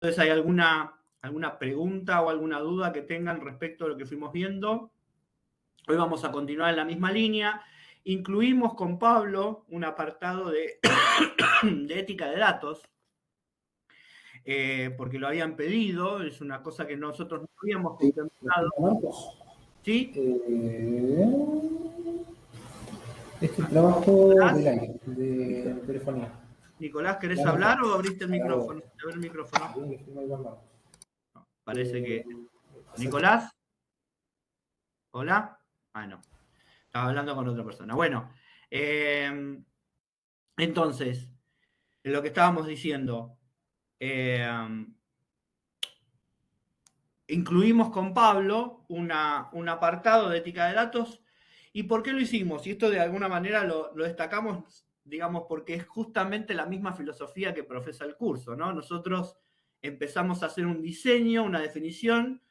Entonces, ¿hay alguna pregunta o alguna duda que tengan respecto a lo que fuimos viendo? Hoy vamos a continuar en la misma línea. Incluimos con Pablo un apartado de, de ética de datos, porque lo habían pedido, es una cosa que nosotros no habíamos Sí, contemplado. Marcos. ¿Sí? Es el trabajo Nicolás, del aire, de telefonía. Nicolás, ¿querés Ya no está. hablar o abriste el Acabó. micrófono? ¿Te abre el micrófono? Bien, que firma Iván Marcos. No, parece que... Exacto. Nicolás, ¿hola? Ah, no. Estaba hablando con otra persona. Bueno, eh, entonces, lo que estábamos diciendo, eh, incluimos con Pablo un apartado de ética de datos. ¿Y por qué lo hicimos? Y esto de alguna manera lo destacamos, digamos, porque es justamente la misma filosofía que profesa el curso, ¿no? Nosotros empezamos a hacer un diseño, una definición,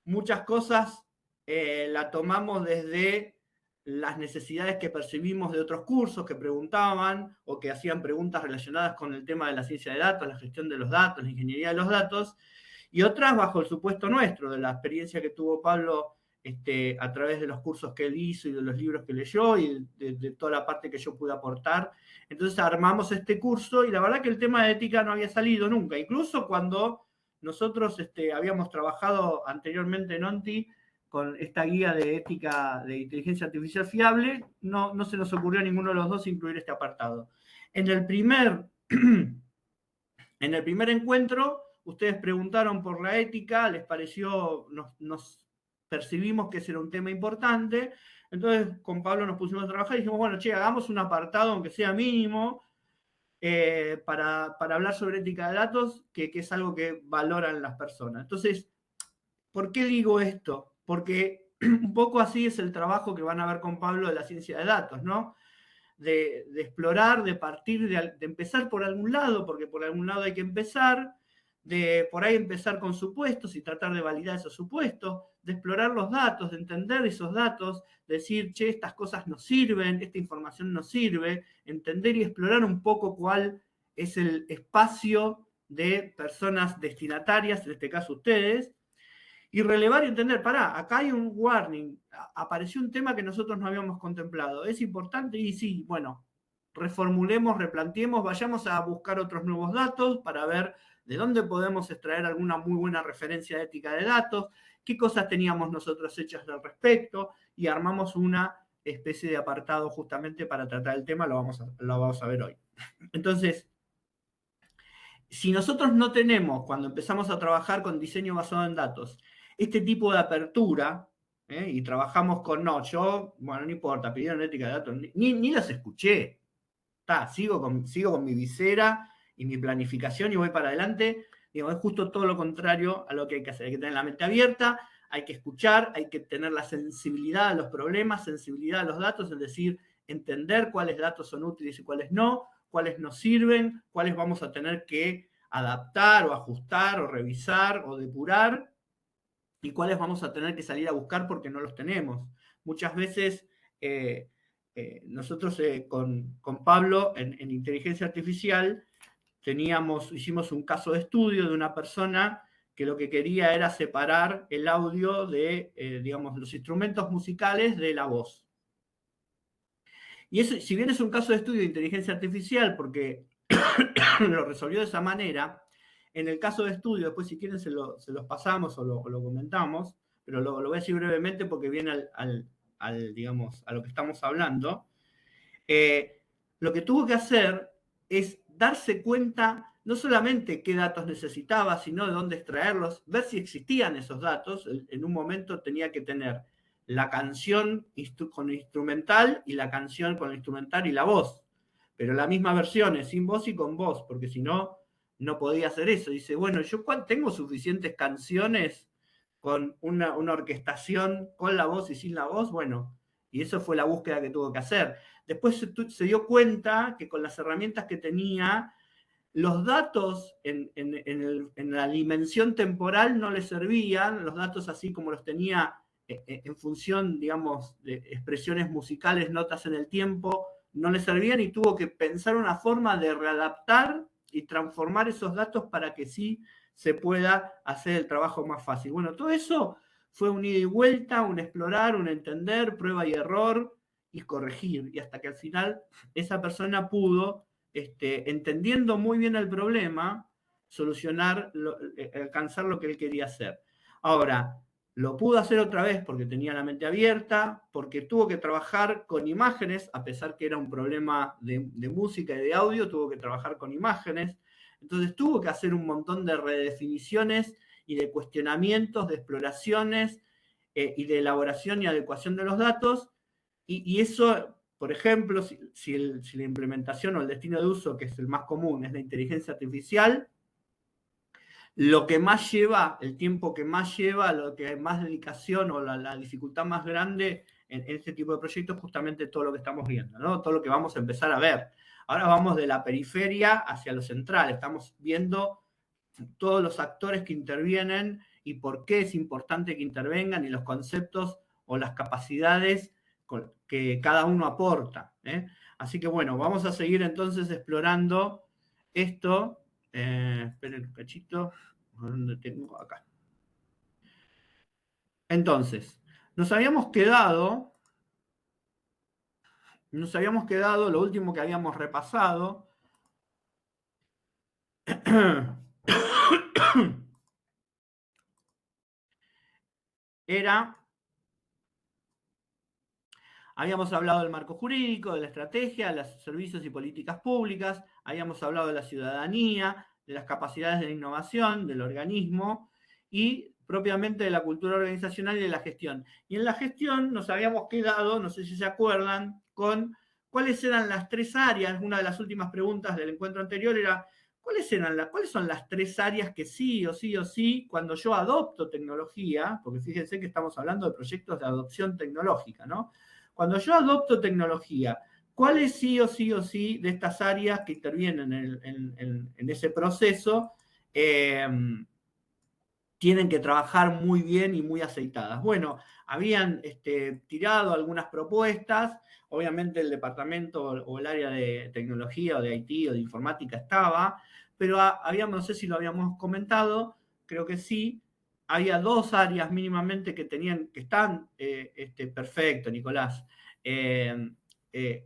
muchas cosas la tomamos desde las necesidades que percibimos de otros cursos que preguntaban o que hacían preguntas relacionadas con el tema de la ciencia de datos, la gestión de los datos, la ingeniería de los datos, y otras bajo el supuesto nuestro, de la experiencia que tuvo Pablo a través de los cursos que él hizo y de los libros que leyó y de toda la parte que yo pude aportar. Entonces armamos este curso y la verdad que el tema de ética no había salido nunca, incluso cuando nosotros habíamos trabajado anteriormente en ONTI con esta guía de ética de inteligencia artificial fiable, no se nos ocurrió a ninguno de los dos incluir este apartado. En el primer, en el primer encuentro, ustedes preguntaron por la ética, les pareció, nos percibimos que ese era un tema importante, entonces con Pablo nos pusimos a trabajar y dijimos, bueno, che, hagamos un apartado, aunque sea mínimo, para hablar sobre ética de datos, que es algo que valoran las personas. Entonces, ¿por qué digo esto? Porque un poco así es el trabajo que van a ver con Pablo de la ciencia de datos, ¿no? De explorar, de partir, de empezar por algún lado, porque por algún lado hay que empezar, de por ahí empezar con supuestos y tratar de validar esos supuestos, de explorar los datos, de entender esos datos, decir, che, estas cosas nos sirven, esta información nos sirve, entender y explorar un poco cuál es el espacio de personas destinatarias, en este caso ustedes, y relevar y entender, pará, acá hay un warning, apareció un tema que nosotros no habíamos contemplado, es importante y sí, bueno, reformulemos, replanteemos, vayamos a buscar otros nuevos datos para ver de dónde podemos extraer alguna muy buena referencia de ética de datos, qué cosas teníamos nosotros hechas al respecto y armamos una especie de apartado justamente para tratar el tema, lo vamos a ver hoy. Entonces, si nosotros no tenemos, cuando empezamos a trabajar con diseño basado en datos, este tipo de apertura, y trabajamos con, no, yo, bueno, no importa, pidieron ética de datos, ni las escuché. Sigo con mi visera y mi planificación y voy para adelante. Digo, es justo todo lo contrario a lo que hay que hacer. Hay que tener la mente abierta, hay que escuchar, hay que tener la sensibilidad a los problemas, sensibilidad a los datos, es decir, entender cuáles datos son útiles y cuáles no, cuáles nos sirven, cuáles vamos a tener que adaptar o ajustar o revisar o depurar y cuáles vamos a tener que salir a buscar porque no los tenemos. Muchas veces nosotros con Pablo en inteligencia artificial hicimos un caso de estudio de una persona que lo que quería era separar el audio de, digamos, los instrumentos musicales de la voz. Y eso, si bien es un caso de estudio de inteligencia artificial, porque lo resolvió de esa manera, en el caso de estudio, después si quieren se los pasamos o lo comentamos, pero lo voy a decir brevemente porque viene digamos, a lo que estamos hablando. Lo que tuvo que hacer es darse cuenta no solamente qué datos necesitaba, sino de dónde extraerlos, ver si existían esos datos. En un momento tenía que tener la canción con instrumental y la canción con el instrumental y la voz, pero la misma versión, es sin voz y con voz, porque si no, no podía hacer eso. Dice, bueno, yo tengo suficientes canciones con una orquestación con la voz y sin la voz, bueno, y eso fue la búsqueda que tuvo que hacer. Después se dio cuenta que con las herramientas que tenía, los datos en la dimensión temporal no le servían, los datos así como los tenía en función, digamos, de expresiones musicales, notas en el tiempo, no le servían y tuvo que pensar una forma de readaptar y transformar esos datos para que sí se pueda hacer el trabajo más fácil. Bueno, todo eso fue un ida y vuelta, un explorar, un entender, prueba y error y corregir. Y hasta que al final esa persona pudo, entendiendo muy bien el problema, solucionar, alcanzar lo que él quería hacer. Ahora, lo pudo hacer otra vez porque tenía la mente abierta, porque tuvo que trabajar con imágenes, a pesar que era un problema de música y de audio, tuvo que trabajar con imágenes. Entonces tuvo que hacer un montón de redefiniciones y de cuestionamientos, de exploraciones y de elaboración y adecuación de los datos. Y eso, por ejemplo, si la implementación o el destino de uso, que es el más común, es la inteligencia artificial, lo que más lleva, el tiempo que más lleva, lo que más dedicación o la dificultad más grande en este tipo de proyectos es justamente todo lo que estamos viendo, ¿no? Todo lo que vamos a empezar a ver. Ahora vamos de la periferia hacia lo central, estamos viendo todos los actores que intervienen y por qué es importante que intervengan y los conceptos o las capacidades que cada uno aporta. Así que bueno, vamos a seguir entonces explorando esto. Esperen un cachito. ¿Dónde tengo? Acá. Entonces, nos habíamos quedado, lo último que habíamos repasado, era, habíamos hablado del marco jurídico, de la estrategia, de los servicios y políticas públicas, habíamos hablado de la ciudadanía, de las capacidades de la innovación, del organismo y propiamente de la cultura organizacional y de la gestión. Y en la gestión nos habíamos quedado, no sé si se acuerdan, con cuáles eran las tres áreas. Una de las últimas preguntas del encuentro anterior era, ¿cuáles son las tres áreas que sí o sí o sí, cuando yo adopto tecnología, porque fíjense que estamos hablando de proyectos de adopción tecnológica, ¿no? Cuando yo adopto tecnología, ¿cuáles sí o sí o sí de estas áreas que intervienen en ese proceso tienen que trabajar muy bien y muy aceitadas? Bueno, habían tirado algunas propuestas, obviamente el departamento o el área de tecnología o de IT o de informática estaba, pero habíamos, no sé si lo habíamos comentado, creo que sí, había dos áreas mínimamente que están perfecto, Nicolás,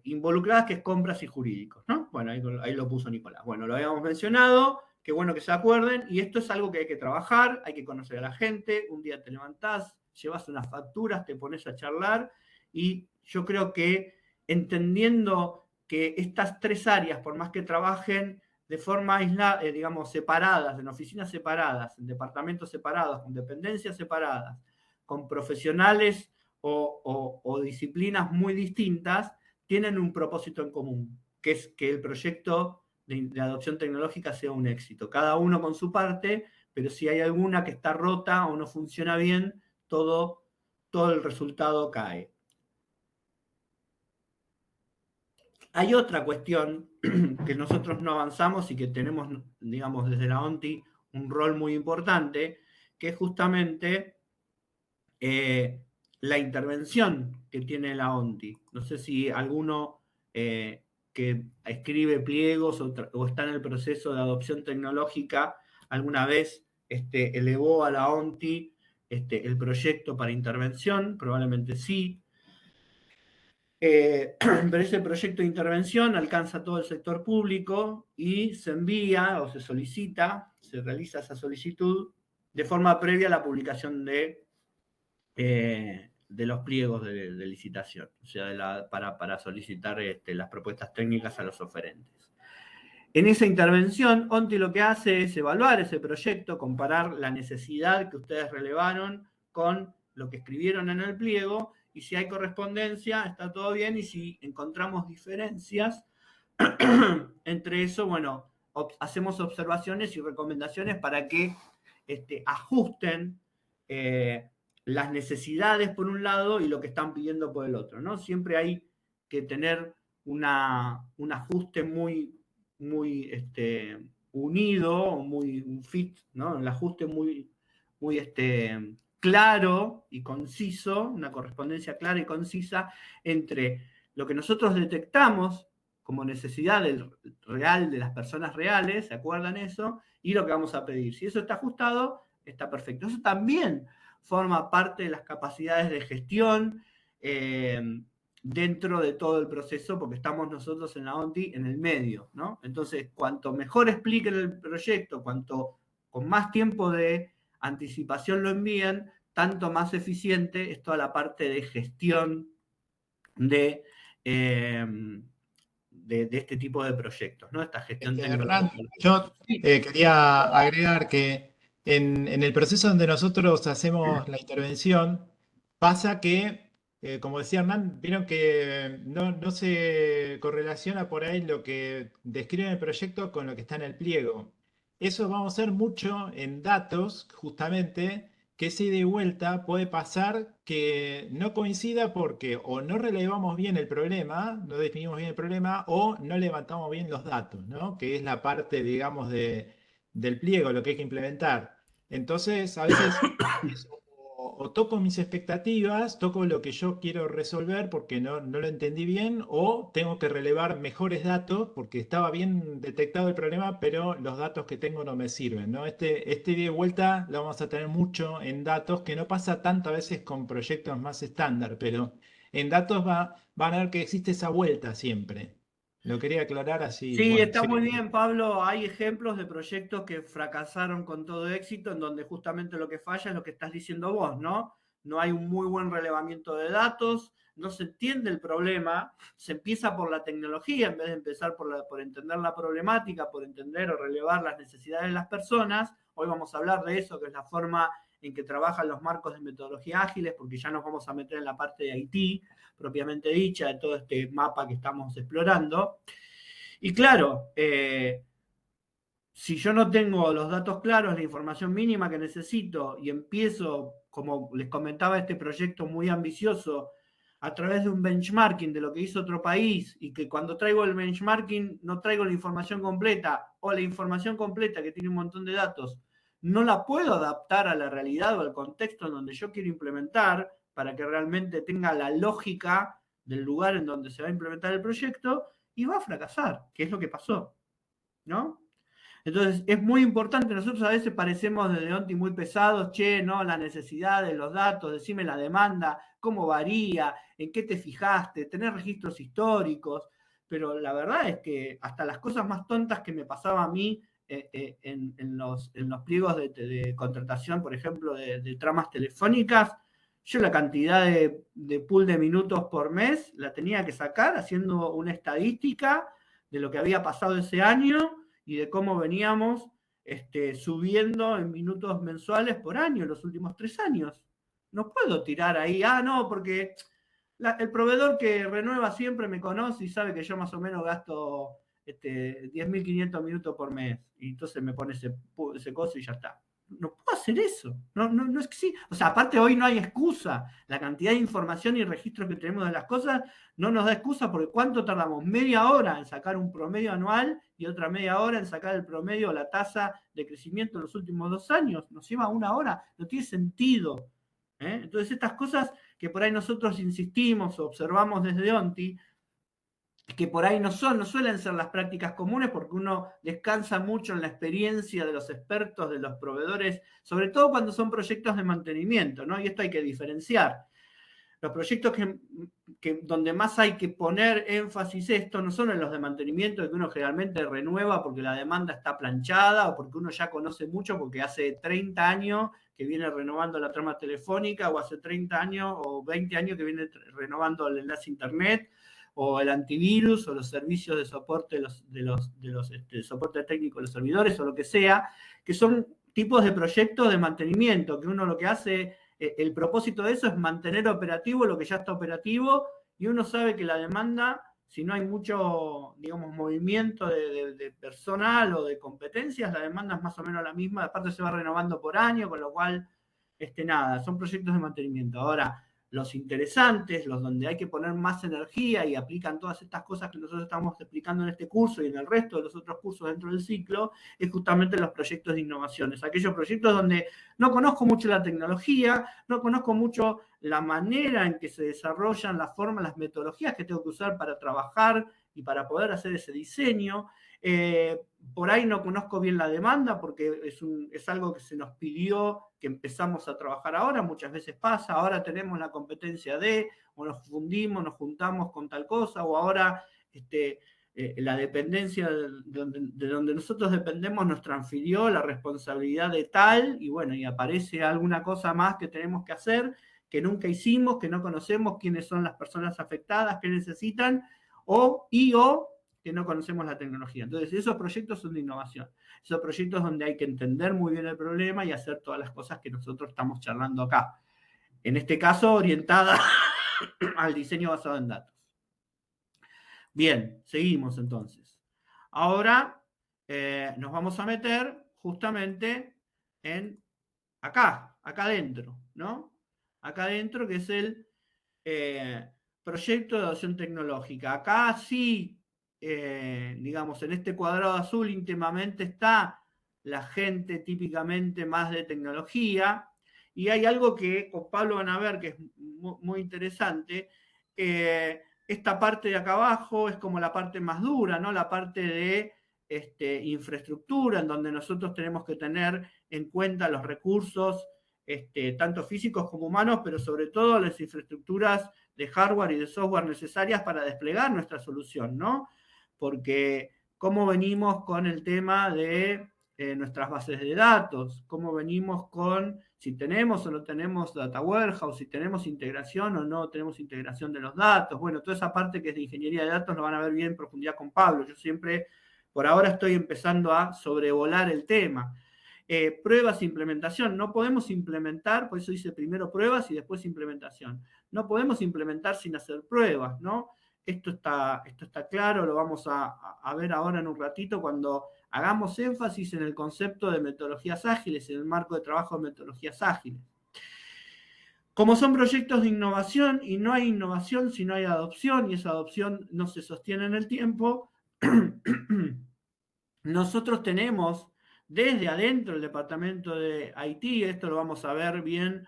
involucradas, que es compras y jurídicos, ¿no? Bueno, ahí lo puso Nicolás. Bueno, lo habíamos mencionado, qué bueno que se acuerden, y esto es algo que hay que trabajar, hay que conocer a la gente, un día te levantás, llevas unas facturas, te pones a charlar, y yo creo que entendiendo que estas tres áreas, por más que trabajen de forma aislada, digamos, separadas, en oficinas separadas, en departamentos separados, con dependencias separadas, con profesionales o disciplinas muy distintas, tienen un propósito en común, que es que el proyecto de adopción tecnológica sea un éxito. Cada uno con su parte, pero si hay alguna que está rota o no funciona bien, todo el resultado cae. Hay otra cuestión que nosotros no avanzamos y que tenemos, digamos, desde la ONTI un rol muy importante, que es justamente la intervención que tiene la ONTI. No sé si alguno que escribe pliegos o está en el proceso de adopción tecnológica alguna vez elevó a la ONTI el proyecto para intervención, probablemente sí. Pero ese proyecto de intervención alcanza todo el sector público y se envía o se solicita, se realiza esa solicitud de forma previa a la publicación de los pliegos de licitación, o sea, para solicitar las propuestas técnicas a los oferentes. En esa intervención, ONTI lo que hace es evaluar ese proyecto, comparar la necesidad que ustedes relevaron con lo que escribieron en el pliego, y si hay correspondencia, está todo bien, y si encontramos diferencias entre eso, bueno, hacemos observaciones y recomendaciones para que ajusten las necesidades por un lado y lo que están pidiendo por el otro, ¿no? Siempre hay que tener un ajuste muy unido, un fit, ¿no? El ajuste muy claro y conciso, una correspondencia clara y concisa entre lo que nosotros detectamos como necesidad real de las personas reales, ¿se acuerdan eso? Y lo que vamos a pedir. Si eso está ajustado, está perfecto. Eso también forma parte de las capacidades de gestión dentro de todo el proceso, porque estamos nosotros en la ONTI en el medio, ¿no? Entonces, cuanto mejor expliquen el proyecto, cuanto con más tiempo de anticipación lo envían, tanto más eficiente es toda la parte de gestión de este tipo de proyectos, ¿no? Esta gestión Hernán, tecnológica. yo quería agregar que en el proceso donde nosotros hacemos la intervención, pasa que, como decía Hernán, vieron que no se correlaciona por ahí lo que describe el proyecto con lo que está en el pliego. Eso vamos a hacer mucho en datos, justamente, que ese ida y vuelta puede pasar que no coincida porque o no relevamos bien el problema, no definimos bien el problema, o no levantamos bien los datos, ¿no? Que es la parte, digamos, del pliego, lo que hay que implementar. Entonces, a veces o toco mis expectativas, toco lo que yo quiero resolver porque no lo entendí bien, o tengo que relevar mejores datos porque estaba bien detectado el problema, pero los datos que tengo no me sirven, ¿no? Este ida y vuelta lo vamos a tener mucho en datos, que no pasa tanto a veces con proyectos más estándar, pero en datos van a ver que existe esa vuelta siempre. Lo quería aclarar así, Sí, bueno, está muy bien, Pablo. Hay ejemplos de proyectos que fracasaron con todo éxito, en donde justamente lo que falla es lo que estás diciendo vos, ¿no? No hay un muy buen relevamiento de datos, no se entiende el problema, se empieza por la tecnología en vez de empezar por entender la problemática, por entender o relevar las necesidades de las personas. Hoy vamos a hablar de eso, que es la forma en que trabajan los marcos de metodología ágiles, porque ya nos vamos a meter en la parte de IT, propiamente dicha, de todo este mapa que estamos explorando. Y claro, si yo no tengo los datos claros, la información mínima que necesito y empiezo, como les comentaba, este proyecto muy ambicioso, a través de un benchmarking de lo que hizo otro país y que cuando traigo el benchmarking no traigo la información completa o la información completa que tiene un montón de datos, no la puedo adaptar a la realidad o al contexto en donde yo quiero implementar para que realmente tenga la lógica del lugar en donde se va a implementar el proyecto y va a fracasar, que es lo que pasó, ¿no? Entonces, es muy importante, nosotros a veces parecemos de Leonti muy pesados, che, ¿no? Las necesidades, los datos, decime la demanda, cómo varía, en qué te fijaste, tener registros históricos, pero la verdad es que hasta las cosas más tontas que me pasaba a mí en los pliegos de contratación, por ejemplo, de tramas telefónicas, yo la cantidad de pool de minutos por mes la tenía que sacar haciendo una estadística de lo que había pasado ese año y de cómo veníamos subiendo en minutos mensuales por año los últimos 3 años. No puedo tirar ahí, no, porque el proveedor que renueva siempre me conoce y sabe que yo más o menos gasto 10.500 minutos por mes. Y entonces me pone ese coso y ya está. No puedo hacer eso. No es que sí. O sea, aparte hoy no hay excusa. La cantidad de información y registros que tenemos de las cosas no nos da excusa porque ¿cuánto tardamos? Media hora en sacar un promedio anual y otra media hora en sacar el promedio o la tasa de crecimiento en los últimos 2 años. Nos lleva 1 hora. No tiene sentido. Entonces estas cosas que por ahí nosotros insistimos o observamos desde ONTI, que por ahí no suelen ser las prácticas comunes porque uno descansa mucho en la experiencia de los expertos, de los proveedores, sobre todo cuando son proyectos de mantenimiento, ¿no? Y esto hay que diferenciar. Los proyectos donde más hay que poner énfasis esto no son en los de mantenimiento, que uno generalmente renueva porque la demanda está planchada o porque uno ya conoce mucho porque hace 30 años que viene renovando la trama telefónica o hace 30 años o 20 años que viene renovando el enlace a internet o el antivirus o los servicios de soporte de soporte técnico de los servidores o lo que sea, que son tipos de proyectos de mantenimiento, que uno lo que hace, el propósito de eso es mantener operativo lo que ya está operativo y uno sabe que la demanda, si no hay mucho, digamos, movimiento de personal o de competencias, la demanda es más o menos la misma, aparte se va renovando por año, con lo cual, nada, son proyectos de mantenimiento. Ahora, los interesantes, los donde hay que poner más energía y aplican todas estas cosas que nosotros estamos explicando en este curso y en el resto de los otros cursos dentro del ciclo, es justamente los proyectos de innovaciones. Aquellos proyectos donde no conozco mucho la tecnología, no conozco mucho la manera en que se desarrollan las formas, las metodologías que tengo que usar para trabajar y para poder hacer ese diseño. Por ahí no conozco bien la demanda porque es algo que se nos pidió, que empezamos a trabajar ahora, muchas veces pasa, ahora tenemos la competencia de, o nos fundimos, nos juntamos con tal cosa, o ahora la dependencia de donde nosotros dependemos nos transfirió la responsabilidad de tal, y bueno, y aparece alguna cosa más que tenemos que hacer, que nunca hicimos, que no conocemos quiénes son las personas afectadas, qué necesitan, o que no conocemos la tecnología. Entonces, esos proyectos son de innovación. Esos proyectos donde hay que entender muy bien el problema y hacer todas las cosas que nosotros estamos charlando acá. En este caso, orientada al diseño basado en datos. Bien, seguimos entonces. Ahora nos vamos a meter justamente en acá adentro, ¿no? Acá adentro, que es el proyecto de adopción tecnológica. Acá sí, digamos, en este cuadrado azul íntimamente está la gente típicamente más de tecnología, y hay algo que con Pablo van a ver que es muy interesante. Esta parte de acá abajo es como la parte más dura, ¿no? La parte de infraestructura, en donde nosotros tenemos que tener en cuenta los recursos, tanto físicos como humanos, pero sobre todo las infraestructuras de hardware y de software necesarias para desplegar nuestra solución, ¿no? Porque cómo venimos con el tema de nuestras bases de datos, cómo venimos con si tenemos o no tenemos data warehouse, si tenemos integración o no tenemos integración de los datos. Bueno, toda esa parte que es de ingeniería de datos lo van a ver bien en profundidad con Pablo. Yo siempre, por ahora estoy empezando a sobrevolar el tema. Pruebas e implementación. No podemos implementar, por eso dice primero pruebas y después implementación. No podemos implementar sin hacer pruebas, ¿no? Esto está claro, lo vamos a ver ahora en un ratito cuando hagamos énfasis en el concepto de metodologías ágiles, en el marco de trabajo de metodologías ágiles. Como son proyectos de innovación, y no hay innovación si no hay adopción, y esa adopción no se sostiene en el tiempo, nosotros tenemos desde adentro el departamento de IT, esto lo vamos a ver bien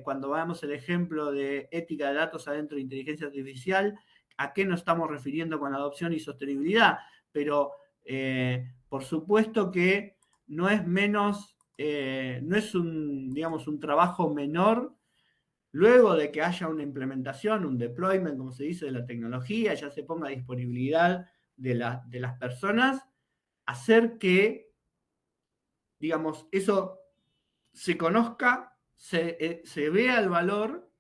cuando veamos el ejemplo de ética de datos adentro de inteligencia artificial, a qué nos estamos refiriendo con adopción y sostenibilidad, pero por supuesto que no es menos, no es digamos, un trabajo menor. Luego de que haya una implementación, un deployment, como se dice, de la tecnología, ya se ponga a disponibilidad de las personas, hacer que, digamos, eso se conozca, se vea el valor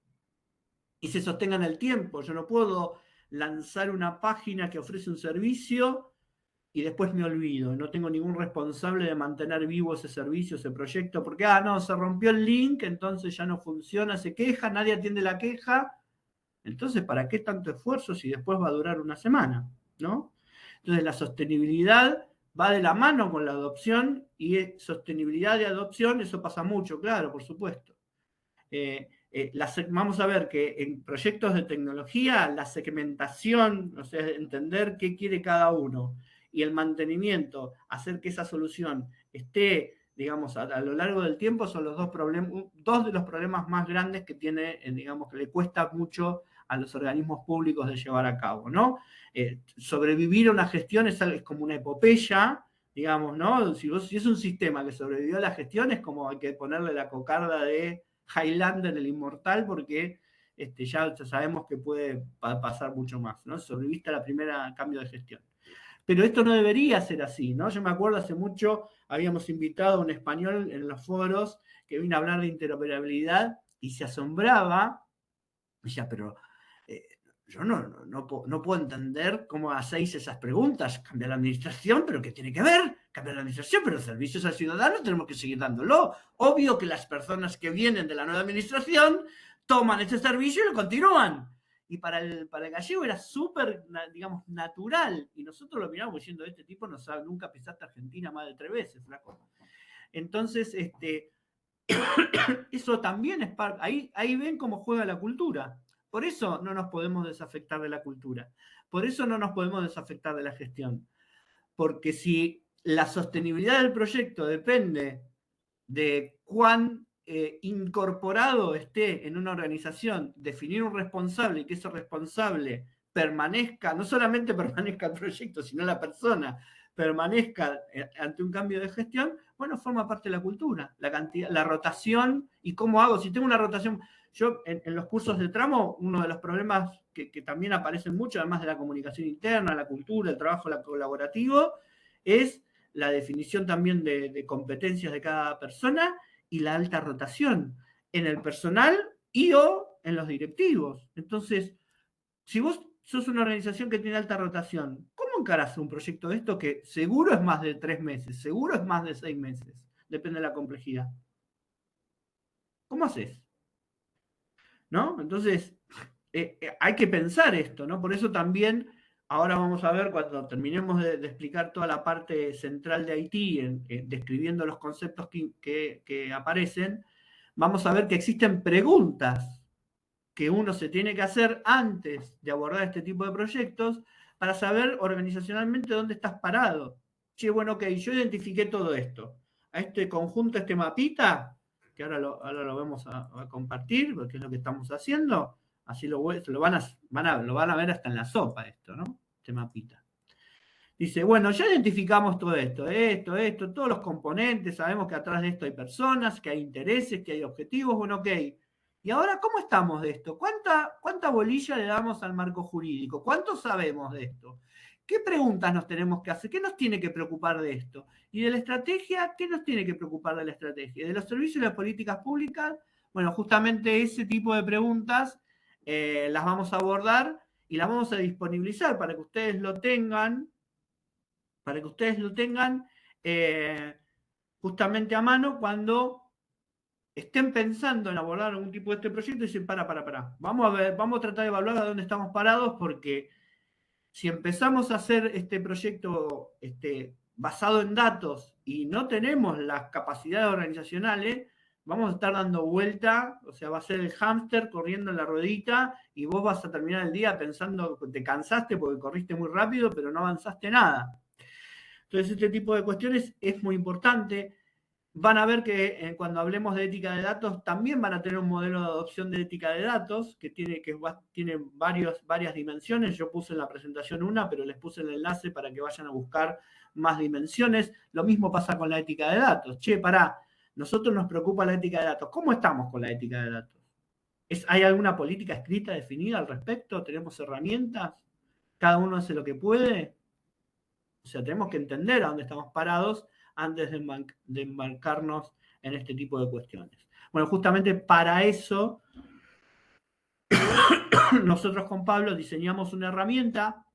y se sostenga en el tiempo. Yo no puedo lanzar una página que ofrece un servicio y después me olvido. No tengo ningún responsable de mantener vivo ese servicio, ese proyecto, porque, no, se rompió el link, entonces ya no funciona, se queja, nadie atiende la queja. Entonces, ¿para qué tanto esfuerzo si después va a durar una semana? ¿No? Entonces, la sostenibilidad va de la mano con la adopción, y sostenibilidad de adopción, eso pasa mucho, claro, por supuesto. Vamos a ver que en proyectos de tecnología, la segmentación, o sea, entender qué quiere cada uno, y el mantenimiento, hacer que esa solución esté, digamos, a lo largo del tiempo, son los dos de los problemas más grandes que tiene, digamos, que le cuesta mucho a los organismos públicos de llevar a cabo, ¿no? Sobrevivir a una gestión es como una epopeya, digamos, ¿no? Si es un sistema que sobrevivió a la gestión, es como hay que ponerle la cocarda de Highlander, el inmortal, porque ya sabemos que puede pasar mucho más, ¿no? Sobreviviste a la primera cambio de gestión. Pero esto no debería ser así, ¿no? Yo me acuerdo hace mucho, habíamos invitado a un español en los foros que vino a hablar de interoperabilidad y se asombraba, decía, pero yo no puedo entender cómo hacéis esas preguntas. Cambiar la administración, pero ¿qué tiene que ver? Cambiar la administración, pero servicios al ciudadano tenemos que seguir dándolo. Obvio que las personas que vienen de la nueva administración toman este servicio y lo continúan. Y para el gallego era súper, digamos, natural. Y nosotros lo miramos diciendo, este tipo no sabe, nunca pisaste Argentina más de 3 veces, flaco. Entonces, eso también es parte. Ahí ven cómo juega la cultura. Por eso no nos podemos desafectar de la cultura. Por eso no nos podemos desafectar de la gestión. Porque si la sostenibilidad del proyecto depende de cuán incorporado esté en una organización, definir un responsable y que ese responsable permanezca, no solamente permanezca el proyecto, sino la persona permanezca ante un cambio de gestión, bueno, forma parte de la cultura, la cantidad, la rotación y cómo hago. Si tengo una rotación, yo en los cursos de tramo, uno de los problemas que también aparecen mucho, además de la comunicación interna, la cultura, el trabajo colaborativo, es la definición también de competencias de cada persona y la alta rotación en el personal y o en los directivos. Entonces, si vos sos una organización que tiene alta rotación, ¿cómo encarás un proyecto de esto que seguro es más de 3 meses, seguro es más de 6 meses? Depende de la complejidad. ¿Cómo haces? ¿No? Entonces, hay que pensar esto, ¿no? Por eso también, ahora vamos a ver, cuando terminemos de explicar toda la parte central de Haití, describiendo los conceptos que aparecen, vamos a ver que existen preguntas que uno se tiene que hacer antes de abordar este tipo de proyectos para saber organizacionalmente dónde estás parado. Che, bueno, ok, yo identifiqué todo esto. A este conjunto, este mapita, que ahora lo vamos a compartir, porque es lo que estamos haciendo, así lo van a ver hasta en la sopa esto, ¿no? Este mapita. Dice, bueno, ya identificamos todo esto, todos los componentes, sabemos que atrás de esto hay personas, que hay intereses, que hay objetivos, bueno, ok. ¿Y ahora cómo estamos de esto? ¿Cuánta bolilla le damos al marco jurídico? ¿Cuánto sabemos de esto? ¿Qué preguntas nos tenemos que hacer? ¿Qué nos tiene que preocupar de esto? Y de la estrategia, ¿qué nos tiene que preocupar de la estrategia? ¿Y de los servicios y las políticas públicas? Bueno, justamente ese tipo de preguntas las vamos a abordar y las vamos a disponibilizar para que ustedes lo tengan justamente a mano cuando estén pensando en abordar algún tipo de este proyecto y dicen, para. Vamos a tratar de evaluar a dónde estamos parados, porque si empezamos a hacer este proyecto basado en datos y no tenemos las capacidades organizacionales, vamos a estar dando vuelta, o sea, va a ser el hámster corriendo en la ruedita y vos vas a terminar el día pensando que te cansaste porque corriste muy rápido, pero no avanzaste nada. Entonces, este tipo de cuestiones es muy importante. Van a ver que cuando hablemos de ética de datos, también van a tener un modelo de adopción de ética de datos que tiene varias dimensiones. Yo puse en la presentación una, pero les puse el enlace para que vayan a buscar más dimensiones. Lo mismo pasa con la ética de datos. Che, nosotros nos preocupa la ética de datos. ¿Cómo estamos con la ética de datos? ¿Hay alguna política escrita, definida al respecto? ¿Tenemos herramientas? ¿Cada uno hace lo que puede? O sea, tenemos que entender a dónde estamos parados antes de embarcarnos en este tipo de cuestiones. Bueno, justamente para eso, nosotros con Pablo diseñamos una herramienta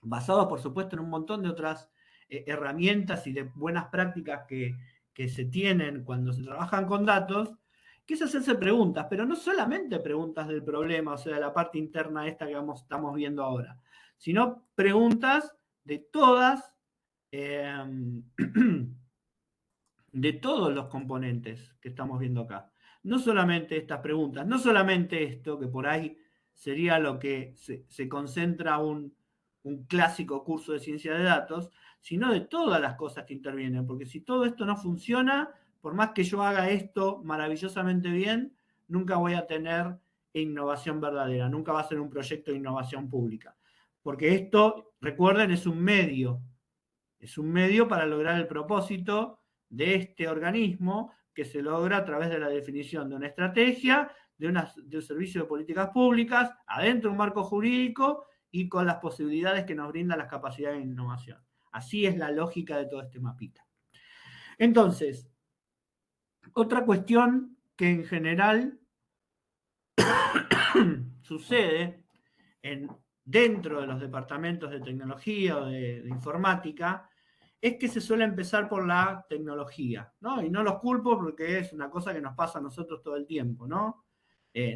basada, por supuesto, en un montón de otras herramientas y de buenas prácticas que se tienen cuando se trabajan con datos, que es hacerse preguntas, pero no solamente preguntas del problema, o sea, de la parte interna esta que estamos viendo ahora, sino preguntas de de todos los componentes que estamos viendo acá. No solamente estas preguntas, no solamente esto, que por ahí sería lo que se concentra un clásico curso de ciencia de datos, sino de todas las cosas que intervienen, porque si todo esto no funciona, por más que yo haga esto maravillosamente bien, nunca voy a tener innovación verdadera, nunca va a ser un proyecto de innovación pública. Porque esto, recuerden, es un medio para lograr el propósito de este organismo, que se logra a través de la definición de una estrategia, de un servicio de políticas públicas, adentro de un marco jurídico y con las posibilidades que nos brindan las capacidades de innovación. Así es la lógica de todo este mapita. Entonces, otra cuestión que en general sucede dentro de los departamentos de tecnología o de informática es que se suele empezar por la tecnología, ¿no? Y no los culpo porque es una cosa que nos pasa a nosotros todo el tiempo, ¿no?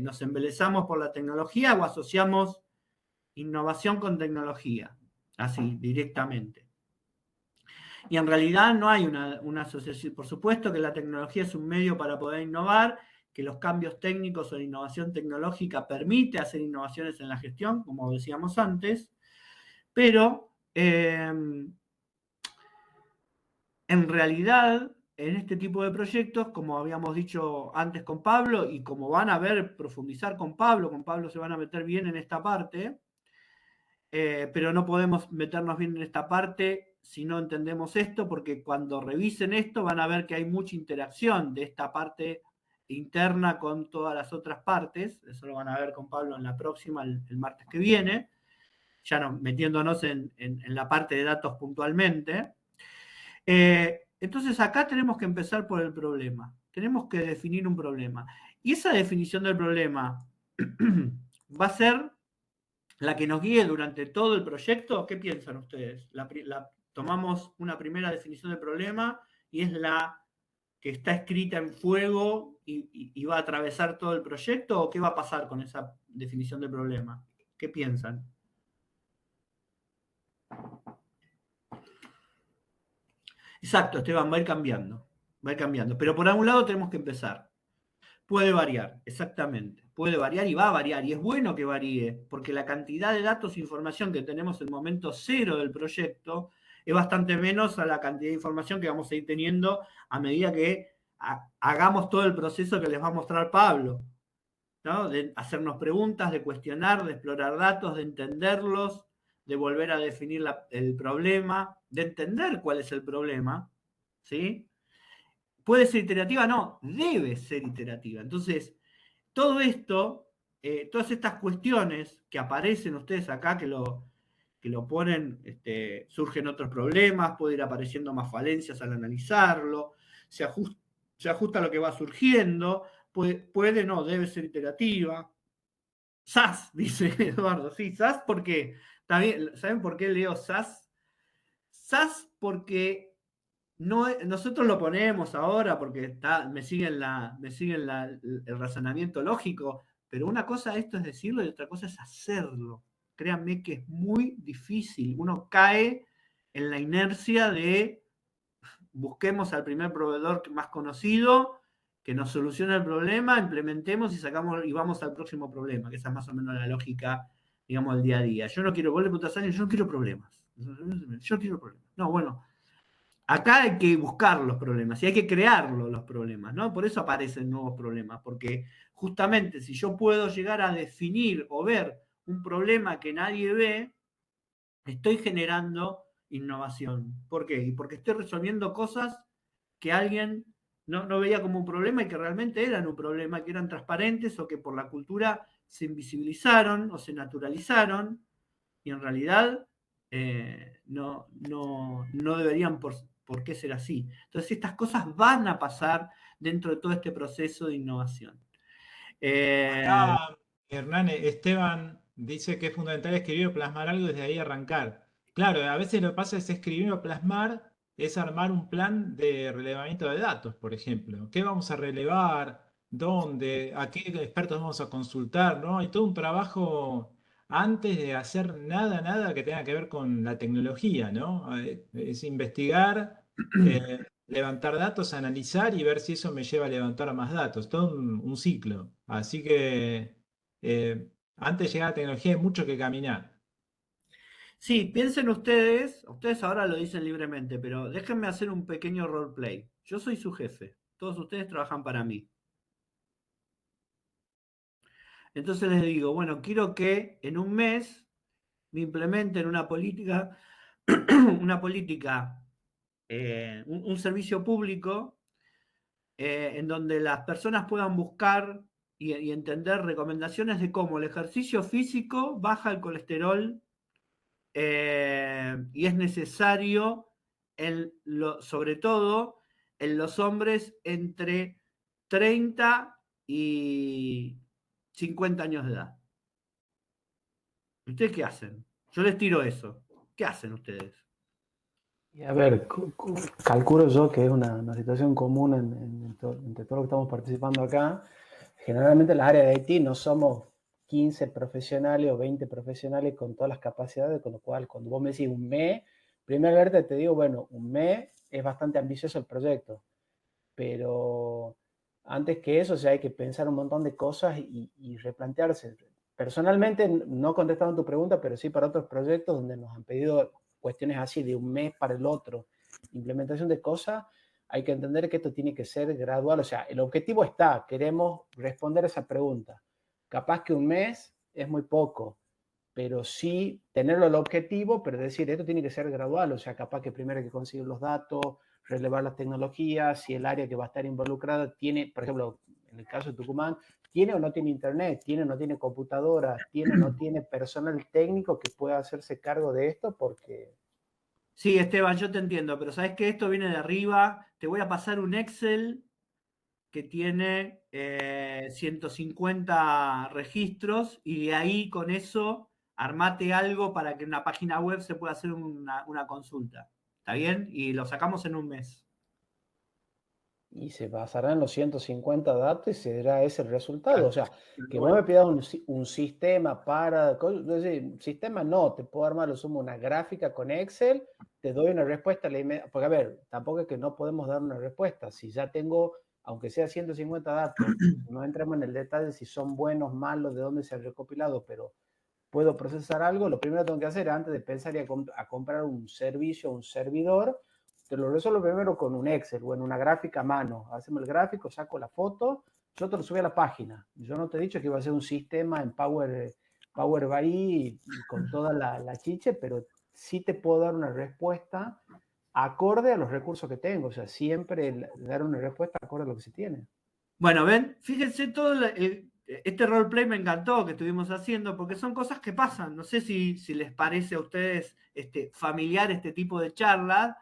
Nos embelezamos por la tecnología o asociamos innovación con tecnología, así, directamente. Y en realidad no hay una asociación. Por supuesto que la tecnología es un medio para poder innovar, que los cambios técnicos o la innovación tecnológica permite hacer innovaciones en la gestión, como decíamos antes, pero en realidad, en este tipo de proyectos, como habíamos dicho antes con Pablo, y como van a ver, profundizar con Pablo se van a meter bien en esta parte, pero no podemos meternos bien en esta parte si no entendemos esto, porque cuando revisen esto van a ver que hay mucha interacción de esta parte interna con todas las otras partes. Eso lo van a ver con Pablo en la próxima, el martes que viene, ya no, metiéndonos en la parte de datos puntualmente. Entonces acá tenemos que empezar por el problema. Tenemos que definir un problema. Y esa definición del problema va a ser la que nos guíe durante todo el proyecto. ¿Qué piensan ustedes? Tomamos una primera definición del problema y es la que está escrita en fuego y va a atravesar todo el proyecto, ¿o qué va a pasar con esa definición del problema? ¿Qué piensan? Exacto, Esteban, va a ir cambiando. Va a ir cambiando. Pero por algún lado tenemos que empezar. Puede variar, exactamente. Puede variar y va a variar. Y es bueno que varíe, porque la cantidad de datos e información que tenemos en el momento cero del proyecto es bastante menos a la cantidad de información que vamos a ir teniendo a medida que hagamos todo el proceso que les va a mostrar Pablo, ¿no? De hacernos preguntas, de cuestionar, de explorar datos, de entenderlos, de volver a definir el problema, de entender cuál es el problema, ¿sí? ¿Puede ser iterativa? No, debe ser iterativa. Entonces, todo esto, todas estas cuestiones que aparecen ustedes acá, que lo ponen, surgen otros problemas, puede ir apareciendo más falencias al analizarlo, se ajusta a lo que va surgiendo, puede no, debe ser iterativa. SAS, dice Eduardo, sí, SAS porque, también, ¿saben por qué leo SAS? SAS porque nosotros lo ponemos ahora porque me siguen el razonamiento lógico, pero una cosa esto es decirlo y otra cosa es hacerlo. Créanme que es muy difícil. Uno cae en la inercia de busquemos al primer proveedor más conocido que nos solucione el problema, implementemos y vamos al próximo problema, que esa es más o menos la lógica, digamos, del día a día. Yo no quiero, vos le preguntás a alguien, yo no quiero problemas. Yo quiero problemas. No, bueno, acá hay que buscar los problemas y hay que crearlos los problemas, ¿no? Por eso aparecen nuevos problemas, porque justamente si yo puedo llegar a definir o ver un problema que nadie ve, estoy generando innovación. ¿Por qué? Y porque estoy resolviendo cosas que alguien no veía como un problema y que realmente eran un problema, que eran transparentes o que por la cultura se invisibilizaron o se naturalizaron y en realidad no deberían por qué ser así. Entonces estas cosas van a pasar dentro de todo este proceso de innovación. Acá, Hernán, Esteban dice que es fundamental escribir o plasmar algo y desde ahí arrancar. Claro, a veces lo que pasa es escribir o plasmar, es armar un plan de relevamiento de datos, por ejemplo. ¿Qué vamos a relevar? ¿Dónde? ¿A qué expertos vamos a consultar? ¿No? Hay todo un trabajo antes de hacer nada que tenga que ver con la tecnología, ¿no? Es investigar, levantar datos, analizar y ver si eso me lleva a levantar más datos. Todo un ciclo. Así que antes de llegar a la tecnología hay mucho que caminar. Sí, piensen ustedes ahora lo dicen libremente, pero déjenme hacer un pequeño roleplay. Yo soy su jefe, todos ustedes trabajan para mí. Entonces les digo, bueno, quiero que en un mes me implementen una política, una política, un servicio público en donde las personas puedan buscar y entender recomendaciones de cómo el ejercicio físico baja el colesterol y es necesario, sobre todo en los hombres entre 30 y 50 años de edad. ¿Ustedes qué hacen? Yo les tiro eso. ¿Qué hacen ustedes? Y a ver, calculo yo que es una situación común entre todos los que estamos participando acá. Generalmente en las áreas de IT no somos 15 profesionales o 20 profesionales con todas las capacidades, con lo cual cuando vos me decís un mes, primero te digo, bueno, un mes es bastante ambicioso el proyecto, pero antes que eso, o sea, hay que pensar un montón de cosas y replantearse. Personalmente, no contestando tu pregunta, pero sí para otros proyectos donde nos han pedido cuestiones así de un mes para el otro, implementación de cosas, hay que entender que esto tiene que ser gradual. O sea, el objetivo está, queremos responder esa pregunta. Capaz que un mes es muy poco, pero sí tenerlo el objetivo, pero decir, esto tiene que ser gradual, o sea, capaz que primero hay que conseguir los datos, relevar las tecnologías, si el área que va a estar involucrada tiene, por ejemplo, en el caso de Tucumán, tiene o no tiene internet, tiene o no tiene computadora, tiene o no tiene personal técnico que pueda hacerse cargo de esto, porque... Sí, Esteban, yo te entiendo, pero sabes que esto viene de arriba. Te voy a pasar un Excel que tiene 150 registros y de ahí con eso armate algo para que en una página web se pueda hacer una consulta. ¿Está bien? Y lo sacamos en un mes. Y se basará en los 150 datos y será ese el resultado. O sea, que vos Bueno, me pidas un sistema para... Es decir, sistema no, te puedo armar, lo sumo, una gráfica con Excel, te doy una respuesta. Porque, a ver, tampoco es que no podemos dar una respuesta. Si ya tengo, aunque sea 150 datos, no entramos en el detalle si son buenos, malos, de dónde se han recopilado, pero puedo procesar algo, lo primero que tengo que hacer antes de pensar a comprar un servicio, un servidor, te lo resuelvo primero con un Excel o en una gráfica a mano. Hacemos el gráfico, saco la foto, yo te lo subí a la página. Yo no te he dicho que iba a ser un sistema en Power BI y con toda la chiche, pero sí te puedo dar una respuesta acorde a los recursos que tengo. O sea, siempre dar una respuesta acorde a lo que se tiene. bueno, ven, fíjense todo este roleplay me encantó que estuvimos haciendo porque son cosas que pasan. No sé si les parece a ustedes familiar este tipo de charlas.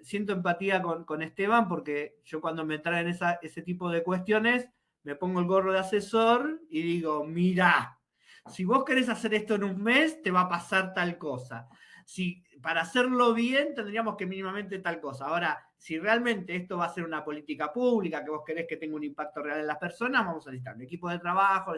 Siento empatía con Esteban porque yo cuando me traen ese tipo de cuestiones me pongo el gorro de asesor y digo, mira, si vos querés hacer esto en un mes, te va a pasar tal cosa. Si para hacerlo bien tendríamos que mínimamente tal cosa. Ahora, si realmente esto va a ser una política pública, que vos querés que tenga un impacto real en las personas, vamos a necesitar un equipo de trabajo,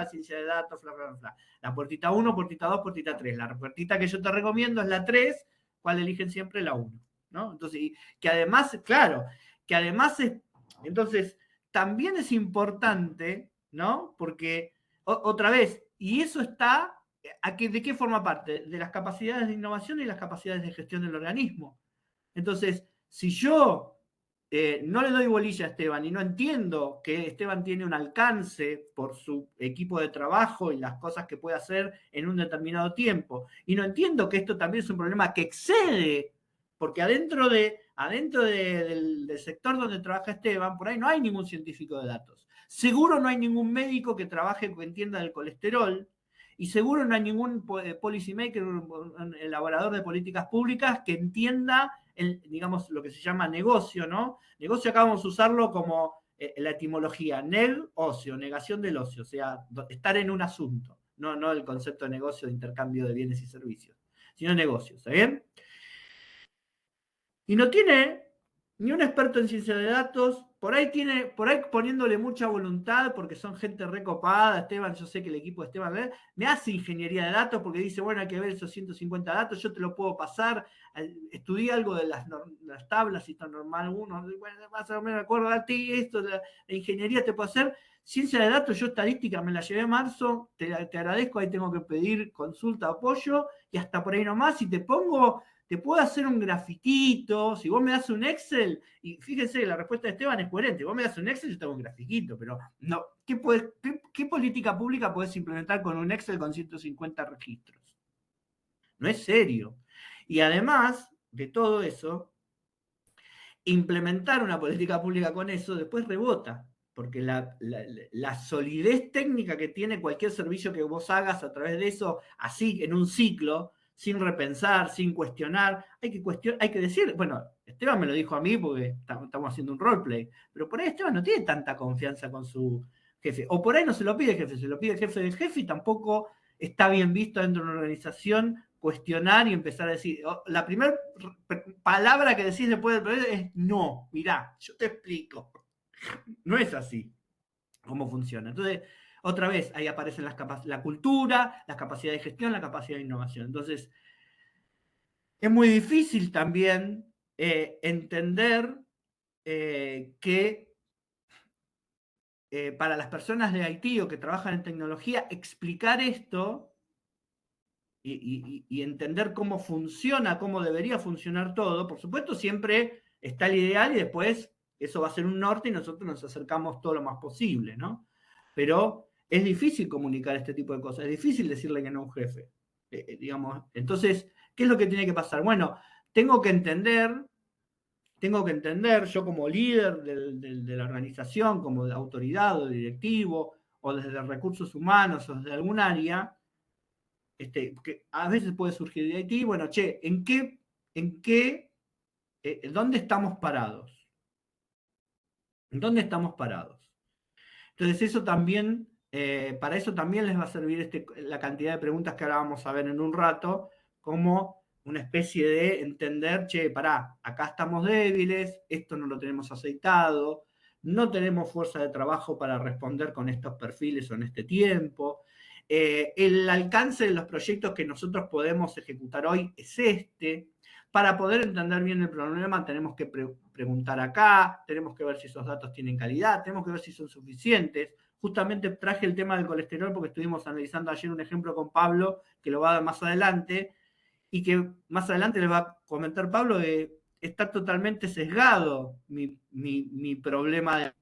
ciencia de datos, bla, bla, bla. La puertita 1, puertita 2, puertita 3. La puertita que yo te recomiendo es la 3, cual eligen siempre la 1. ¿No? Entonces, que además, claro, que además es, entonces, también es importante, ¿no? Porque, otra vez, y eso está, ¿de qué forma parte? De las capacidades de innovación y las capacidades de gestión del organismo. Entonces, si yo no le doy bolilla a Esteban y no entiendo que Esteban tiene un alcance por su equipo de trabajo y las cosas que puede hacer en un determinado tiempo, y no entiendo que esto también es un problema que excede, porque del sector donde trabaja Esteban, por ahí no hay ningún científico de datos. Seguro no hay ningún médico que trabaje que entienda del colesterol, y seguro no hay ningún policy maker, un elaborador de políticas públicas que entienda digamos, lo que se llama negocio, ¿no? Negocio acá vamos a usarlo como la etimología, neg, ocio, negación del ocio, o sea, estar en un asunto, no el concepto de negocio de intercambio de bienes y servicios, sino negocio, ¿está bien? Y no tiene ni un experto en ciencia de datos, por ahí poniéndole mucha voluntad, porque son gente recopada. Esteban, yo sé que el equipo de Esteban me hace ingeniería de datos porque dice, bueno, hay que ver esos 150 datos, yo te lo puedo pasar, estudié algo de las tablas, y normal 1, bueno, más o menos me acuerdo de ti, esto, la ingeniería te puedo hacer. Ciencia de datos, yo estadística me la llevé en marzo, te agradezco, ahí tengo que pedir consulta, apoyo, y hasta por ahí nomás, y te puedo hacer un grafiquito, si vos me das un Excel, y fíjense, la respuesta de Esteban es coherente, vos me das un Excel, yo tengo un grafiquito, pero no, ¿qué política pública podés implementar con un Excel con 150 registros? No es serio. Y además de todo eso, implementar una política pública con eso después rebota, porque la solidez técnica que tiene cualquier servicio que vos hagas a través de eso, así, en un ciclo, sin repensar, sin cuestionar, hay que decir, bueno, Esteban me lo dijo a mí porque estamos haciendo un roleplay, pero por ahí Esteban no tiene tanta confianza con su jefe, o por ahí no se lo pide el jefe, se lo pide el jefe del jefe y tampoco está bien visto dentro de una organización cuestionar y empezar a decir, la primera palabra que decís después del proyecto es no, mirá, yo te explico. No es así cómo funciona. Entonces, otra vez, ahí aparecen la cultura, la capacidad de gestión, la capacidad de innovación. Entonces, es muy difícil también entender que para las personas de Haití o que trabajan en tecnología, explicar esto y entender cómo funciona, cómo debería funcionar todo, por supuesto siempre está el ideal y después eso va a ser un norte y nosotros nos acercamos todo lo más posible, ¿no? Pero es difícil comunicar este tipo de cosas, es difícil decirle que no a un jefe, digamos. Entonces, ¿qué es lo que tiene que pasar? Bueno, tengo que entender, yo como líder de la organización, como de autoridad o directivo, o desde recursos humanos, o desde algún área, que a veces puede surgir de IT, bueno, che, ¿dónde estamos parados? ¿Dónde estamos parados? Entonces, eso también, para eso también les va a servir la cantidad de preguntas que ahora vamos a ver en un rato, como una especie de entender, che, pará, acá estamos débiles, esto no lo tenemos aceitado, no tenemos fuerza de trabajo para responder con estos perfiles o en este tiempo. El alcance de los proyectos que nosotros podemos ejecutar hoy es este. Para poder entender bien el problema tenemos que preguntar acá, tenemos que ver si esos datos tienen calidad, tenemos que ver si son suficientes. Justamente traje el tema del colesterol porque estuvimos analizando ayer un ejemplo con Pablo, que lo va a dar más adelante, y que más adelante les va a comentar Pablo de está totalmente sesgado mi problema.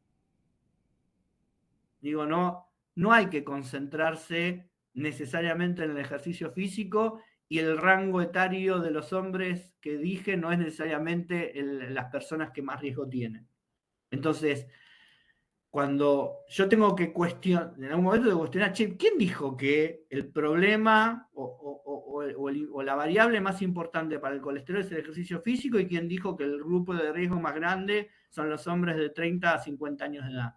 Digo, no hay que concentrarse necesariamente en el ejercicio físico, y el rango etario de los hombres que dije no es necesariamente las personas que más riesgo tienen. Entonces, cuando yo tengo que cuestionar, en algún momento de cuestionar, che, ¿quién dijo que el problema o la variable más importante para el colesterol es el ejercicio físico, y quién dijo que el grupo de riesgo más grande son los hombres de 30 a 50 años de edad?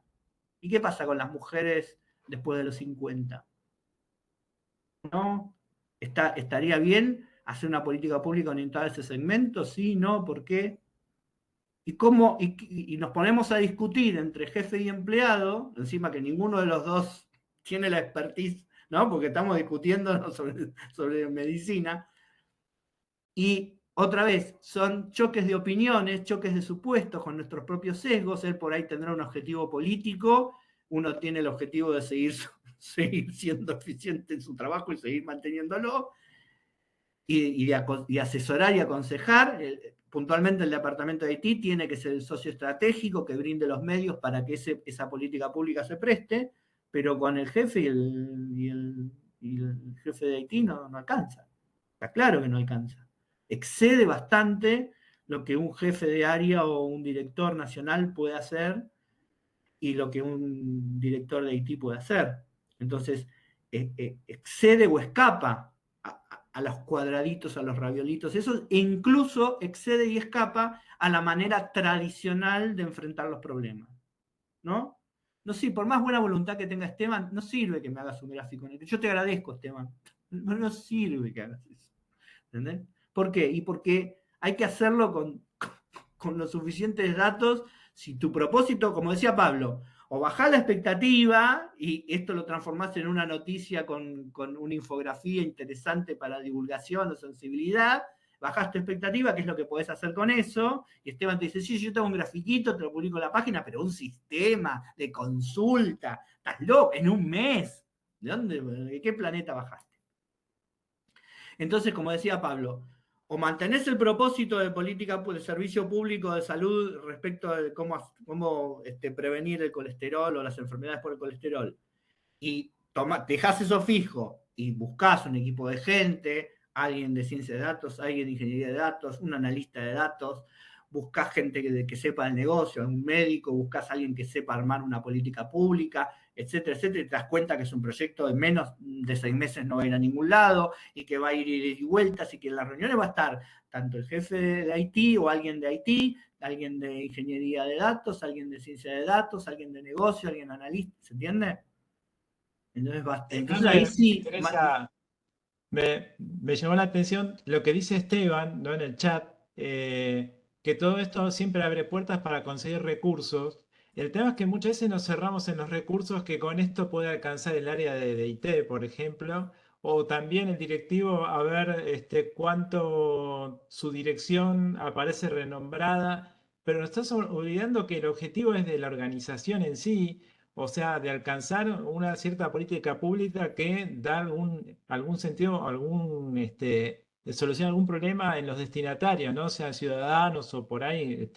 ¿Y qué pasa con las mujeres después de los 50? ¿No? ¿Estaría bien hacer una política pública orientada a ese segmento? Sí, no, ¿por qué? Y nos ponemos a discutir entre jefe y empleado, encima que ninguno de los dos tiene la expertise, ¿no? Porque estamos discutiendo, ¿no?, sobre medicina. Y otra vez, son choques de opiniones, choques de supuestos con nuestros propios sesgos. Él por ahí tendrá un objetivo político, uno tiene el objetivo de seguir siendo eficiente en su trabajo y seguir manteniéndolo, y asesorar y aconsejar. Puntualmente el departamento de IT tiene que ser el socio estratégico que brinde los medios para que esa política pública se preste, pero con el jefe y el jefe de IT no alcanza. Está claro que no alcanza. Excede bastante lo que un jefe de área o un director nacional puede hacer y lo que un director de IT puede hacer. Entonces, excede o escapa a los cuadraditos, a los raviolitos, eso, e incluso excede y escapa a la manera tradicional de enfrentar los problemas, ¿no? No sé, por más buena voluntad que tenga Esteban, no sirve que me hagas un gráfico. Yo te agradezco, Esteban. No sirve que hagas eso. ¿Entendés? ¿Por qué? Y porque hay que hacerlo con los suficientes datos. Si tu propósito, como decía Pablo, o bajás la expectativa y esto lo transformás en una noticia con una infografía interesante para divulgación o sensibilidad, bajás tu expectativa, ¿qué es lo que podés hacer con eso? Y Esteban te dice, sí, yo tengo un grafiquito, te lo publico en la página, pero un sistema de consulta, estás loco, en un mes. ¿De qué planeta bajaste? Entonces, como decía Pablo, o mantenés el propósito de política de servicio público de salud respecto de cómo prevenir el colesterol o las enfermedades por el colesterol, y dejás eso fijo y buscás un equipo de gente, alguien de ciencia de datos, alguien de ingeniería de datos, un analista de datos, buscás gente que sepa el negocio, un médico, buscás a alguien que sepa armar una política pública, etcétera, etcétera, y te das cuenta que es un proyecto de menos de 6 meses, no va a ir a ningún lado, y que va a ir y vueltas, y que en las reuniones va a estar tanto el jefe de IT o alguien de IT, alguien de ingeniería de datos, alguien de ciencia de datos, alguien de negocio, alguien analista, ¿se entiende? Entonces ahí sí. Interesa, me llamó la atención lo que dice Esteban, ¿no?, en el chat, que todo esto siempre abre puertas para conseguir recursos. El tema es que muchas veces nos cerramos en los recursos que con esto puede alcanzar el área de IT, por ejemplo, o también el directivo a ver cuánto su dirección aparece renombrada, pero nos estás olvidando que el objetivo es de la organización en sí. O sea, de alcanzar una cierta política pública que da algún sentido, de solución a algún problema en los destinatarios, ¿no? Sean ciudadanos o por ahí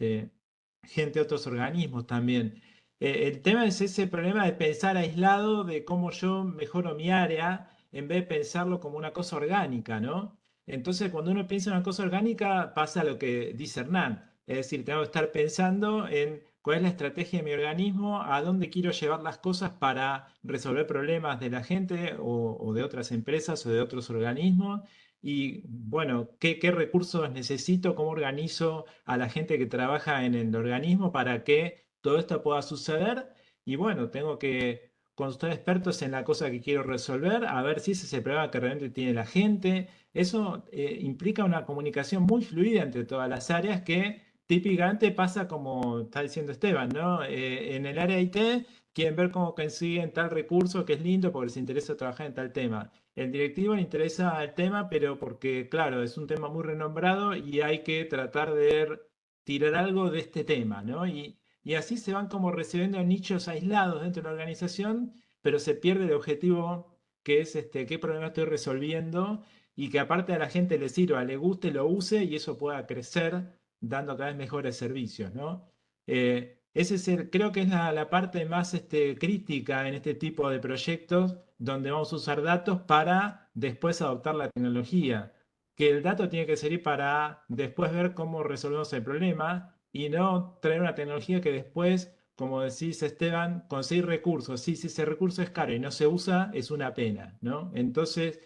gente de otros organismos también. El tema es ese problema de pensar aislado de cómo yo mejoro mi área en vez de pensarlo como una cosa orgánica, ¿no? Entonces, cuando uno piensa en una cosa orgánica, pasa lo que dice Hernán. Es decir, tengo que estar pensando en cuál es la estrategia de mi organismo, a dónde quiero llevar las cosas para resolver problemas de la gente o de otras empresas o de otros organismos. Y bueno, ¿qué recursos necesito? ¿Cómo organizo a la gente que trabaja en el organismo para que todo esto pueda suceder? Y bueno, tengo que consultar expertos en la cosa que quiero resolver, a ver si ese es el problema que realmente tiene la gente. Eso implica una comunicación muy fluida entre todas las áreas que típicamente pasa como está diciendo Esteban, ¿no? En el área IT quieren ver cómo consiguen tal recurso que es lindo porque les interesa trabajar en tal tema. El directivo le interesa el tema, pero porque, claro, es un tema muy renombrado y hay que tratar de tirar algo de este tema, ¿no? Y así se van como recibiendo nichos aislados dentro de la organización, pero se pierde el objetivo que es qué problema estoy resolviendo y que aparte a la gente le sirva, le guste, lo use y eso pueda crecer dando cada vez mejores servicios, ¿no? Ese es creo que es la parte más crítica en este tipo de proyectos donde vamos a usar datos para después adoptar la tecnología. Que el dato tiene que servir para después ver cómo resolvemos el problema y no traer una tecnología que después, como decís Esteban, conseguir recursos. Sí, si ese recurso es caro y no se usa, es una pena, ¿no? Entonces,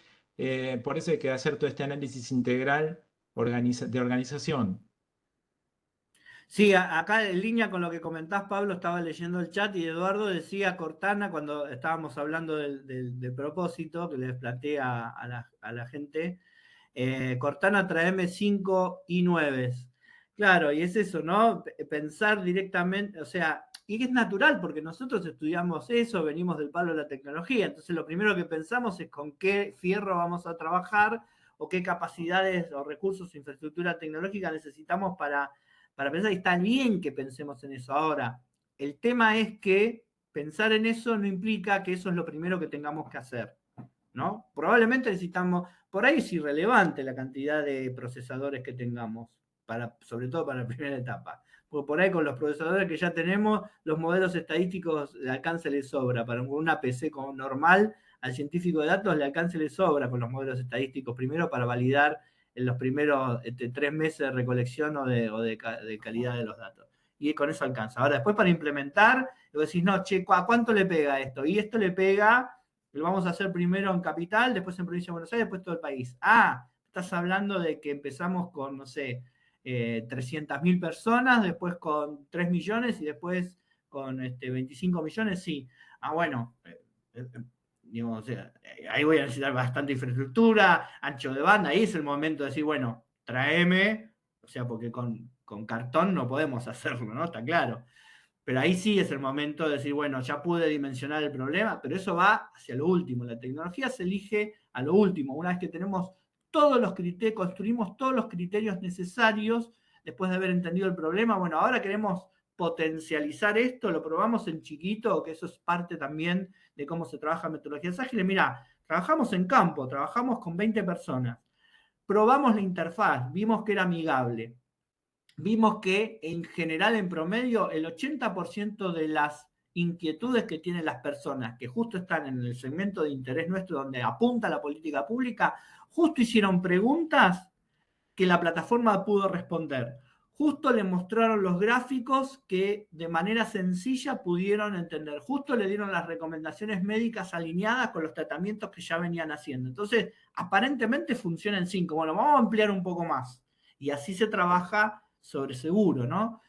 por eso hay que hacer todo este análisis integral de organización. Sí, acá en línea con lo que comentás, Pablo, estaba leyendo el chat y Eduardo decía Cortana cuando estábamos hablando del propósito que les planteé a la gente. Cortana traeme 5 y 9. Claro, y es eso, ¿no? Pensar directamente, o sea, y que es natural porque nosotros estudiamos eso, venimos del palo de la tecnología, entonces lo primero que pensamos es con qué fierro vamos a trabajar o qué capacidades o recursos, infraestructura tecnológica necesitamos para pensar, y está bien que pensemos en eso. Ahora, el tema es que pensar en eso no implica que eso es lo primero que tengamos que hacer, ¿no? Probablemente necesitamos, por ahí es irrelevante la cantidad de procesadores que tengamos, sobre todo para la primera etapa. Porque por ahí con los procesadores que ya tenemos, los modelos estadísticos de alcance le sobra. Para una PC normal, al científico de datos le alcance le sobra con los modelos estadísticos, primero para validar en los primeros 3 meses de recolección de calidad de los datos. Y con eso alcanza. Ahora, después para implementar, luego decís, no, che, ¿a cuánto le pega esto? Y esto le pega, lo vamos a hacer primero en capital, después en provincia de Buenos Aires, después todo el país. Ah, estás hablando de que empezamos con, no sé, 300.000 personas, después con 3 millones y después con 25 millones, sí. Ah, bueno, digamos, o sea, ahí voy a necesitar bastante infraestructura, ancho de banda, ahí es el momento de decir, bueno, tráeme, o sea, porque con cartón no podemos hacerlo, ¿no? Está claro. Pero ahí sí es el momento de decir, bueno, ya pude dimensionar el problema, pero eso va hacia lo último. La tecnología se elige a lo último. Una vez que tenemos todos los criterios, construimos todos los criterios necesarios después de haber entendido el problema, bueno, ahora queremos potencializar esto, lo probamos en chiquito, que eso es parte también de cómo se trabaja en metodologías ágiles. Mira, trabajamos en campo, trabajamos con 20 personas, probamos la interfaz, vimos que era amigable, vimos que en general, en promedio, el 80% de las inquietudes que tienen las personas que justo están en el segmento de interés nuestro donde apunta la política pública, justo hicieron preguntas que la plataforma pudo responder. Justo le mostraron los gráficos que de manera sencilla pudieron entender. Justo le dieron las recomendaciones médicas alineadas con los tratamientos que ya venían haciendo. Entonces, aparentemente funciona en 5. Bueno, vamos a ampliar un poco más. Y así se trabaja sobre seguro, ¿no?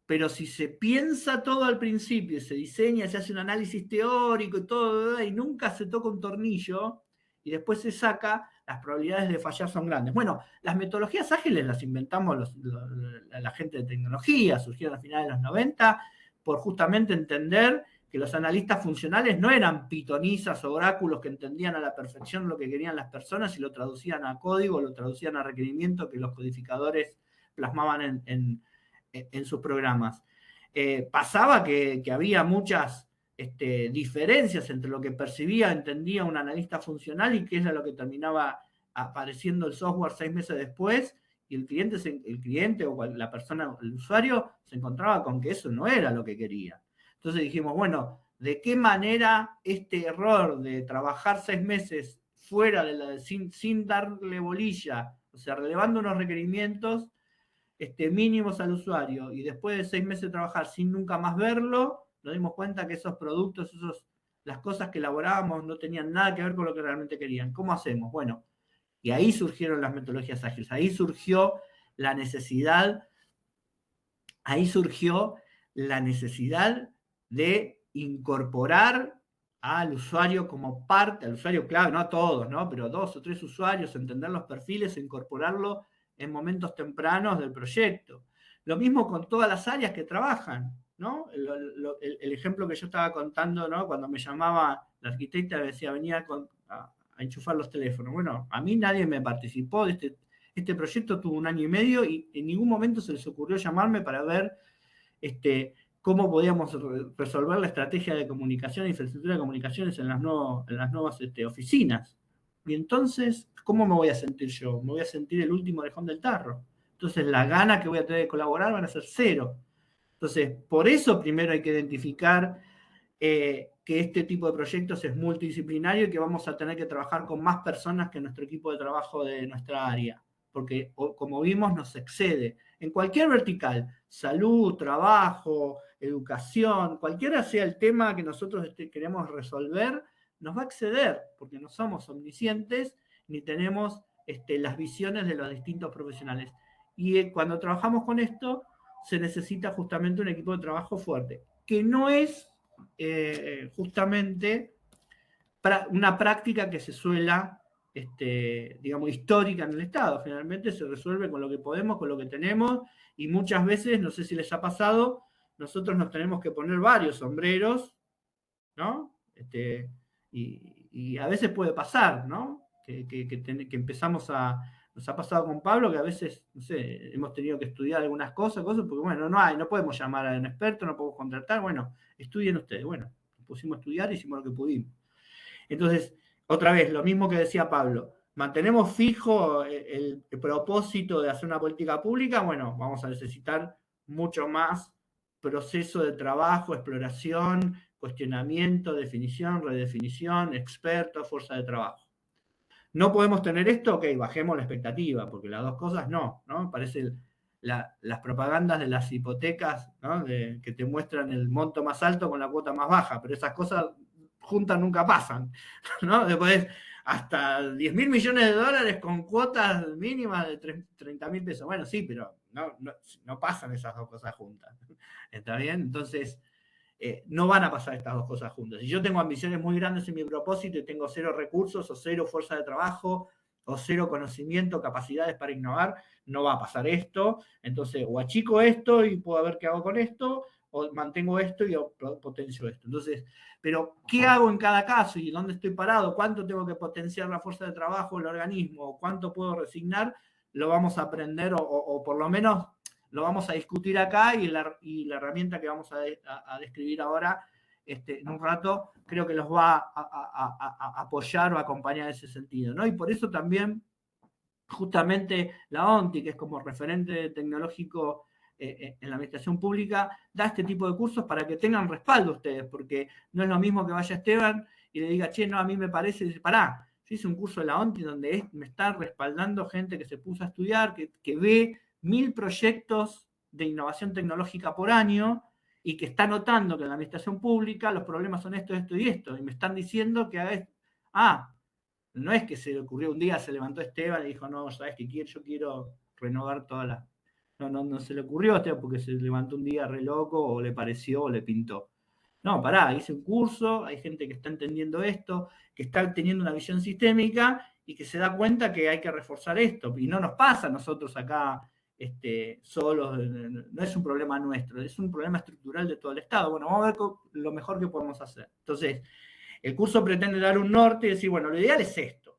Pero si se piensa todo al principio, se diseña, se hace un análisis teórico y todo, y nunca se toca un tornillo, y después se saca, las probabilidades de fallar son grandes. Bueno, las metodologías ágiles las inventamos la gente de tecnología, surgieron a finales de los 90, por justamente entender que los analistas funcionales no eran pitonizas o oráculos que entendían a la perfección lo que querían las personas y lo traducían a código, lo traducían a requerimiento que los codificadores plasmaban en sus programas. Pasaba que había muchas diferencias entre lo que percibía, entendía un analista funcional y qué era lo que terminaba apareciendo el software 6 meses después, y el cliente o la persona, el usuario, se encontraba con que eso no era lo que quería. Entonces dijimos, bueno, ¿de qué manera este error de trabajar 6 meses fuera sin darle bolilla, o sea, relevando unos requerimientos mínimos al usuario, y después de 6 meses de trabajar sin nunca más verlo, nos dimos cuenta que esos productos, las cosas que elaborábamos no tenían nada que ver con lo que realmente querían? ¿Cómo hacemos? Bueno, y ahí surgieron las metodologías ágiles, ahí surgió la necesidad de incorporar al usuario como parte, al usuario clave, no a todos, ¿no? Pero 2 o 3 usuarios, entender los perfiles, incorporarlo en momentos tempranos del proyecto. Lo mismo con todas las áreas que trabajan, ¿no? El ejemplo que yo estaba contando, ¿no? Cuando me llamaba la arquitecta, me decía, venía a enchufar los teléfonos. Bueno, a mí nadie me participó de este proyecto, tuvo 1 año y medio y en ningún momento se les ocurrió llamarme para ver cómo podíamos resolver la estrategia de comunicación e infraestructura de comunicaciones en las nuevas oficinas. Y entonces, ¿cómo me voy a sentir yo? Me voy a sentir el último orejón del tarro. Entonces, las ganas que voy a tener de colaborar van a ser 0. Entonces, por eso primero hay que identificar que este tipo de proyectos es multidisciplinario y que vamos a tener que trabajar con más personas que nuestro equipo de trabajo de nuestra área, porque como vimos nos excede. En cualquier vertical, salud, trabajo, educación, cualquiera sea el tema que nosotros queremos resolver, nos va a exceder, porque no somos omniscientes ni tenemos las visiones de los distintos profesionales. Y cuando trabajamos con esto, se necesita justamente un equipo de trabajo fuerte, que no es justamente una práctica que se suela, digamos, histórica en el Estado. Generalmente se resuelve con lo que podemos, con lo que tenemos, y muchas veces, no sé si les ha pasado, nosotros nos tenemos que poner varios sombreros, ¿no? Y a veces puede pasar, ¿no? Que empezamos nos ha pasado con Pablo que a veces, no sé, hemos tenido que estudiar algunas cosas, porque bueno, no podemos llamar a un experto, no podemos contratar, bueno, estudien ustedes. Bueno, nos pusimos a estudiar y hicimos lo que pudimos. Entonces, otra vez, lo mismo que decía Pablo, mantenemos fijo el propósito de hacer una política pública, bueno, vamos a necesitar mucho más proceso de trabajo, exploración, cuestionamiento, definición, redefinición, expertos, fuerza de trabajo. ¿No podemos tener esto? Ok, bajemos la expectativa, porque las dos cosas no. Parecen las propagandas de las hipotecas, ¿no? Que te muestran el monto más alto con la cuota más baja, pero esas cosas juntas nunca pasan, ¿no? Después, hasta 10.000 millones de dólares con cuotas mínimas de 30.000 pesos. Bueno, sí, pero no pasan esas dos cosas juntas. ¿Está bien? Entonces, no van a pasar estas dos cosas juntas. Si yo tengo ambiciones muy grandes en mi propósito y tengo 0 recursos o 0 fuerza de trabajo o 0 conocimiento, capacidades para innovar, no va a pasar esto. Entonces, o achico esto y puedo ver qué hago con esto, o mantengo esto y potencio esto. Entonces, pero ¿qué hago en cada caso y dónde estoy parado? ¿Cuánto tengo que potenciar la fuerza de trabajo, el organismo? ¿Cuánto puedo resignar? Lo vamos a aprender o por lo menos lo vamos a discutir acá y la herramienta que vamos a describir ahora en un rato creo que los va a apoyar o a acompañar en ese sentido, ¿no? Y por eso también justamente la ONTI, que es como referente tecnológico en la administración pública, da este tipo de cursos para que tengan respaldo ustedes, porque no es lo mismo que vaya Esteban y le diga, che, no, a mí me parece, dice, pará, yo hice un curso de la ONTI donde me está respaldando gente que se puso a estudiar, que ve 1000 proyectos de innovación tecnológica por año y que está notando que en la administración pública los problemas son esto, esto y esto. Y me están diciendo que, no es que se le ocurrió un día, se levantó Esteban y dijo, no, ¿sabes qué quiero? Yo quiero renovar todas las... No se le ocurrió a Esteban porque se levantó un día re loco o le pareció o le pintó. No, pará, hice un curso, hay gente que está entendiendo esto, que está teniendo una visión sistémica y que se da cuenta que hay que reforzar esto. Y no nos pasa a nosotros acá solos, no es un problema nuestro, es un problema estructural de todo el Estado. Bueno, vamos a ver lo mejor que podemos hacer. Entonces, el curso pretende dar un norte y decir, bueno, lo ideal es esto.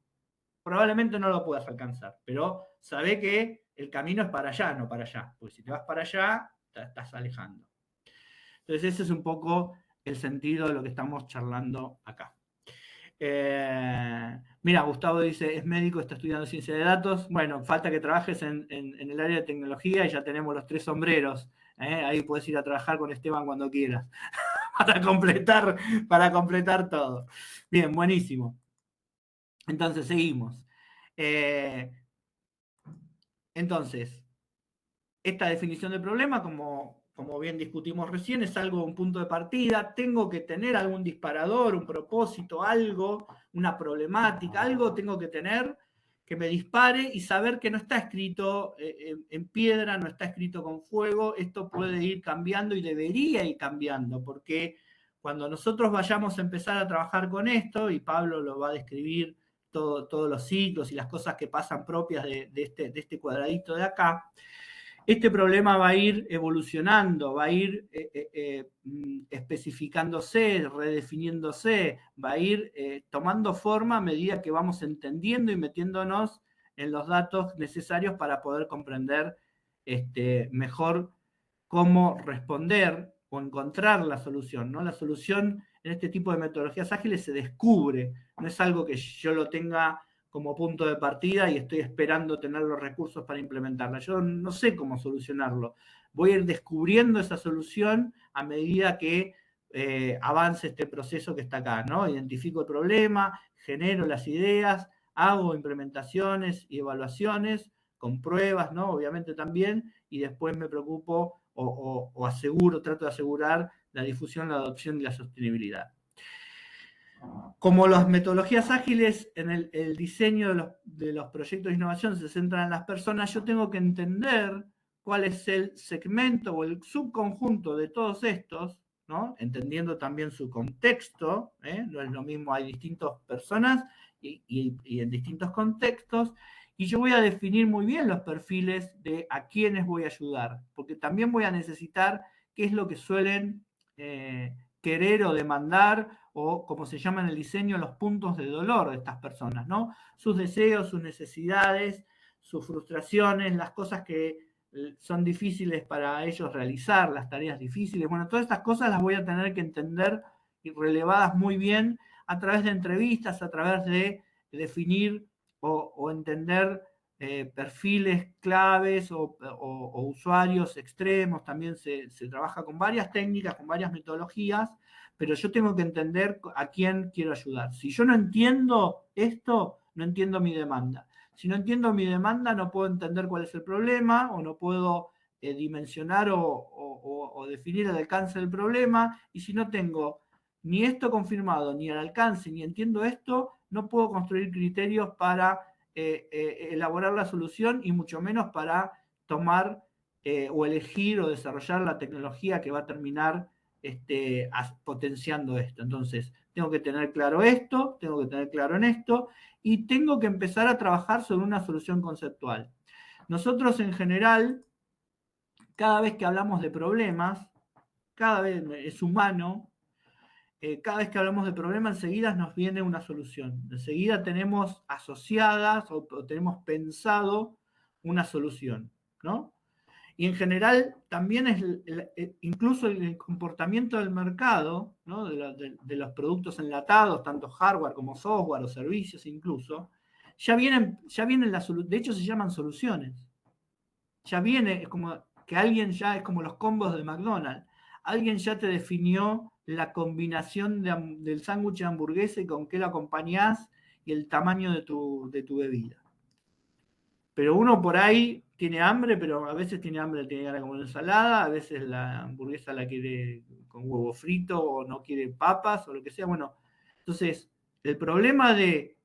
Probablemente no lo puedas alcanzar, pero sabe que el camino es para allá, no para allá. Porque si te vas para allá, te estás alejando. Entonces, ese es un poco el sentido de lo que estamos charlando acá. Mira, Gustavo dice, es médico, está estudiando ciencia de datos. Bueno, falta que trabajes en el área de tecnología y ya tenemos los 3 sombreros. Ahí puedes ir a trabajar con Esteban cuando quieras. para completar todo. Bien, buenísimo. Entonces, seguimos. Entonces, esta definición de problema, como bien discutimos recién, es algo, un punto de partida. Tengo que tener algún disparador, un propósito, algo, una problemática, algo tengo que tener que me dispare y saber que no está escrito en piedra, no está escrito con fuego. Esto puede ir cambiando y debería ir cambiando, porque cuando nosotros vayamos a empezar a trabajar con esto, y Pablo lo va a describir todos los ciclos y las cosas que pasan propias de este cuadradito de acá, este problema va a ir evolucionando, va a ir especificándose, redefiniéndose, va a ir tomando forma a medida que vamos entendiendo y metiéndonos en los datos necesarios para poder comprender mejor cómo responder o encontrar la solución, ¿no? La solución en este tipo de metodologías ágiles se descubre, no es algo que yo lo tenga como punto de partida y estoy esperando tener los recursos para implementarla. Yo no sé cómo solucionarlo. Voy a ir descubriendo esa solución a medida que avance este proceso que está acá, ¿no? Identifico el problema, genero las ideas, hago implementaciones y evaluaciones con pruebas, ¿no? Obviamente también, y después me preocupo o aseguro, trato de asegurar la difusión, la adopción y la sostenibilidad. Como las metodologías ágiles en el diseño de los proyectos de innovación se centran en las personas, yo tengo que entender cuál es el segmento o el subconjunto de todos estos, ¿no? Entendiendo también su contexto, no es lo mismo, hay distintas personas y en distintos contextos, y yo voy a definir muy bien los perfiles de a quiénes voy a ayudar, porque también voy a necesitar qué es lo que suelen querer o demandar, o como se llama en el diseño, los puntos de dolor de estas personas, ¿no? Sus deseos, sus necesidades, sus frustraciones, las cosas que son difíciles para ellos realizar, las tareas difíciles. Bueno, todas estas cosas las voy a tener que entender y relevadas muy bien a través de entrevistas, a través de definir o entender perfiles claves o usuarios extremos. También se trabaja con varias técnicas, con varias metodologías, pero yo tengo que entender a quién quiero ayudar. Si yo no entiendo esto, no entiendo mi demanda. Si no entiendo mi demanda, no puedo entender cuál es el problema o no puedo dimensionar o definir el alcance del problema. Y si no tengo ni esto confirmado, ni el alcance, ni entiendo esto, no puedo construir criterios para elaborar la solución y mucho menos para tomar o elegir o desarrollar la tecnología que va a terminar potenciando esto. Entonces, tengo que tener claro esto, tengo que tener claro en esto, y tengo que empezar a trabajar sobre una solución conceptual. Nosotros en general, cada vez que hablamos de problemas, cada vez es humano, cada vez que hablamos de problemas, enseguida nos viene una solución. Enseguida tenemos asociadas o tenemos pensado una solución, ¿no? Y en general también es incluso el comportamiento del mercado, ¿no? de los productos enlatados, tanto hardware como software o servicios incluso, ya vienen de hecho se llaman soluciones. Ya viene, es como que alguien ya, es como los combos de McDonald's, alguien ya te definió la combinación del sándwich de hamburguesa y con qué lo acompañás y el tamaño de tu bebida. Pero uno por ahí tiene hambre, pero a veces tiene hambre, tiene ganas de comer ensalada, a veces la hamburguesa la quiere con huevo frito o no quiere papas o lo que sea. Bueno, entonces, el problema de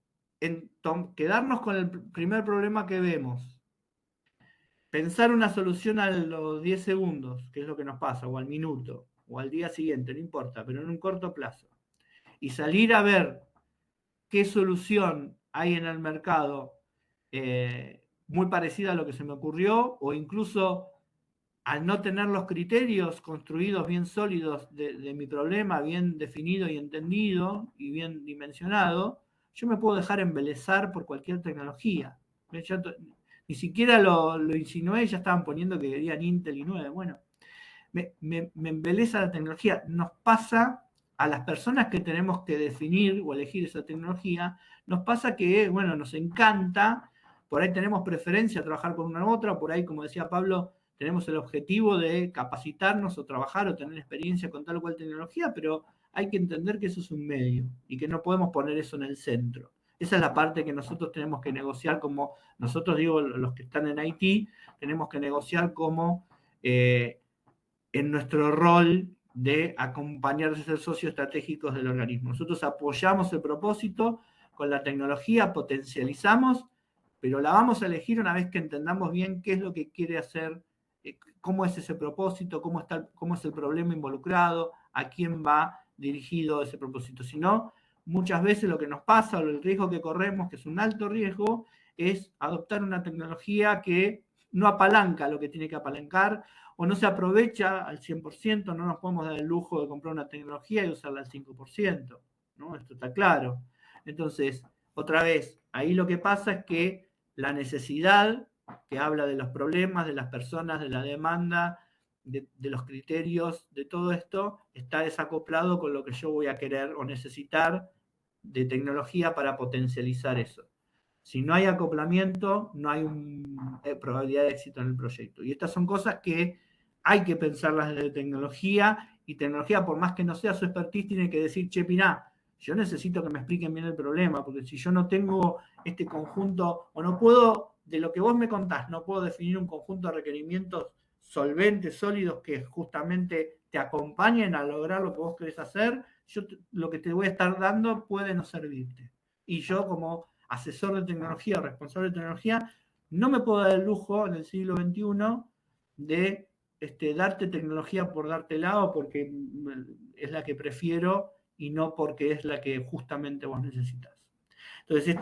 quedarnos con el primer problema que vemos, pensar una solución a los 10 segundos, que es lo que nos pasa, o al minuto, o al día siguiente, no importa, pero en un corto plazo, y salir a ver qué solución hay en el mercado muy parecida a lo que se me ocurrió, o incluso al no tener los criterios construidos bien sólidos de mi problema, bien definido y entendido y bien dimensionado, yo me puedo dejar embelezar por cualquier tecnología. Ni siquiera lo insinué, ya estaban poniendo que querían Intel y 9. Bueno, me embeleza la tecnología. Nos pasa a las personas que tenemos que definir o elegir esa tecnología, nos pasa que, bueno, nos encanta, por ahí tenemos preferencia a trabajar con una u otra, por ahí, como decía Pablo, tenemos el objetivo de capacitarnos o trabajar o tener experiencia con tal o cual tecnología, pero hay que entender que eso es un medio y que no podemos poner eso en el centro. Esa es la parte que nosotros tenemos que negociar como, nosotros digo, los que están en IT, tenemos que negociar como en nuestro rol de acompañar de ser socios estratégicos del organismo. Nosotros apoyamos el propósito con la tecnología, potencializamos, pero la vamos a elegir una vez que entendamos bien qué es lo que quiere hacer, cómo es ese propósito, cómo es el problema involucrado, a quién va dirigido ese propósito. Si no, muchas veces lo que nos pasa, o el riesgo que corremos, que es un alto riesgo, es adoptar una tecnología que no apalanca lo que tiene que apalancar, o no se aprovecha al 100%, no nos podemos dar el lujo de comprar una tecnología y usarla al 5%, ¿no? Esto está claro. Entonces, otra vez, ahí lo que pasa es que la necesidad, que habla de los problemas, de las personas, de la demanda, de los criterios, de todo esto, está desacoplado con lo que yo voy a querer o necesitar de tecnología para potencializar eso. Si no hay acoplamiento, no hay probabilidad de éxito en el proyecto. Y estas son cosas que hay que pensarlas desde tecnología, y tecnología, por más que no sea su expertise, tiene que decir, che, Piná, yo necesito que me expliquen bien el problema, porque si yo no tengo este conjunto, o no puedo, de lo que vos me contás, no puedo definir un conjunto de requerimientos solventes, sólidos, que justamente te acompañen a lograr lo que vos querés hacer, yo lo que te voy a estar dando puede no servirte. Y yo, como asesor de tecnología, responsable de tecnología, no me puedo dar el lujo en el siglo XXI de darte tecnología por dártela, o porque es la que prefiero y no porque es la que justamente vos necesitas. Entonces,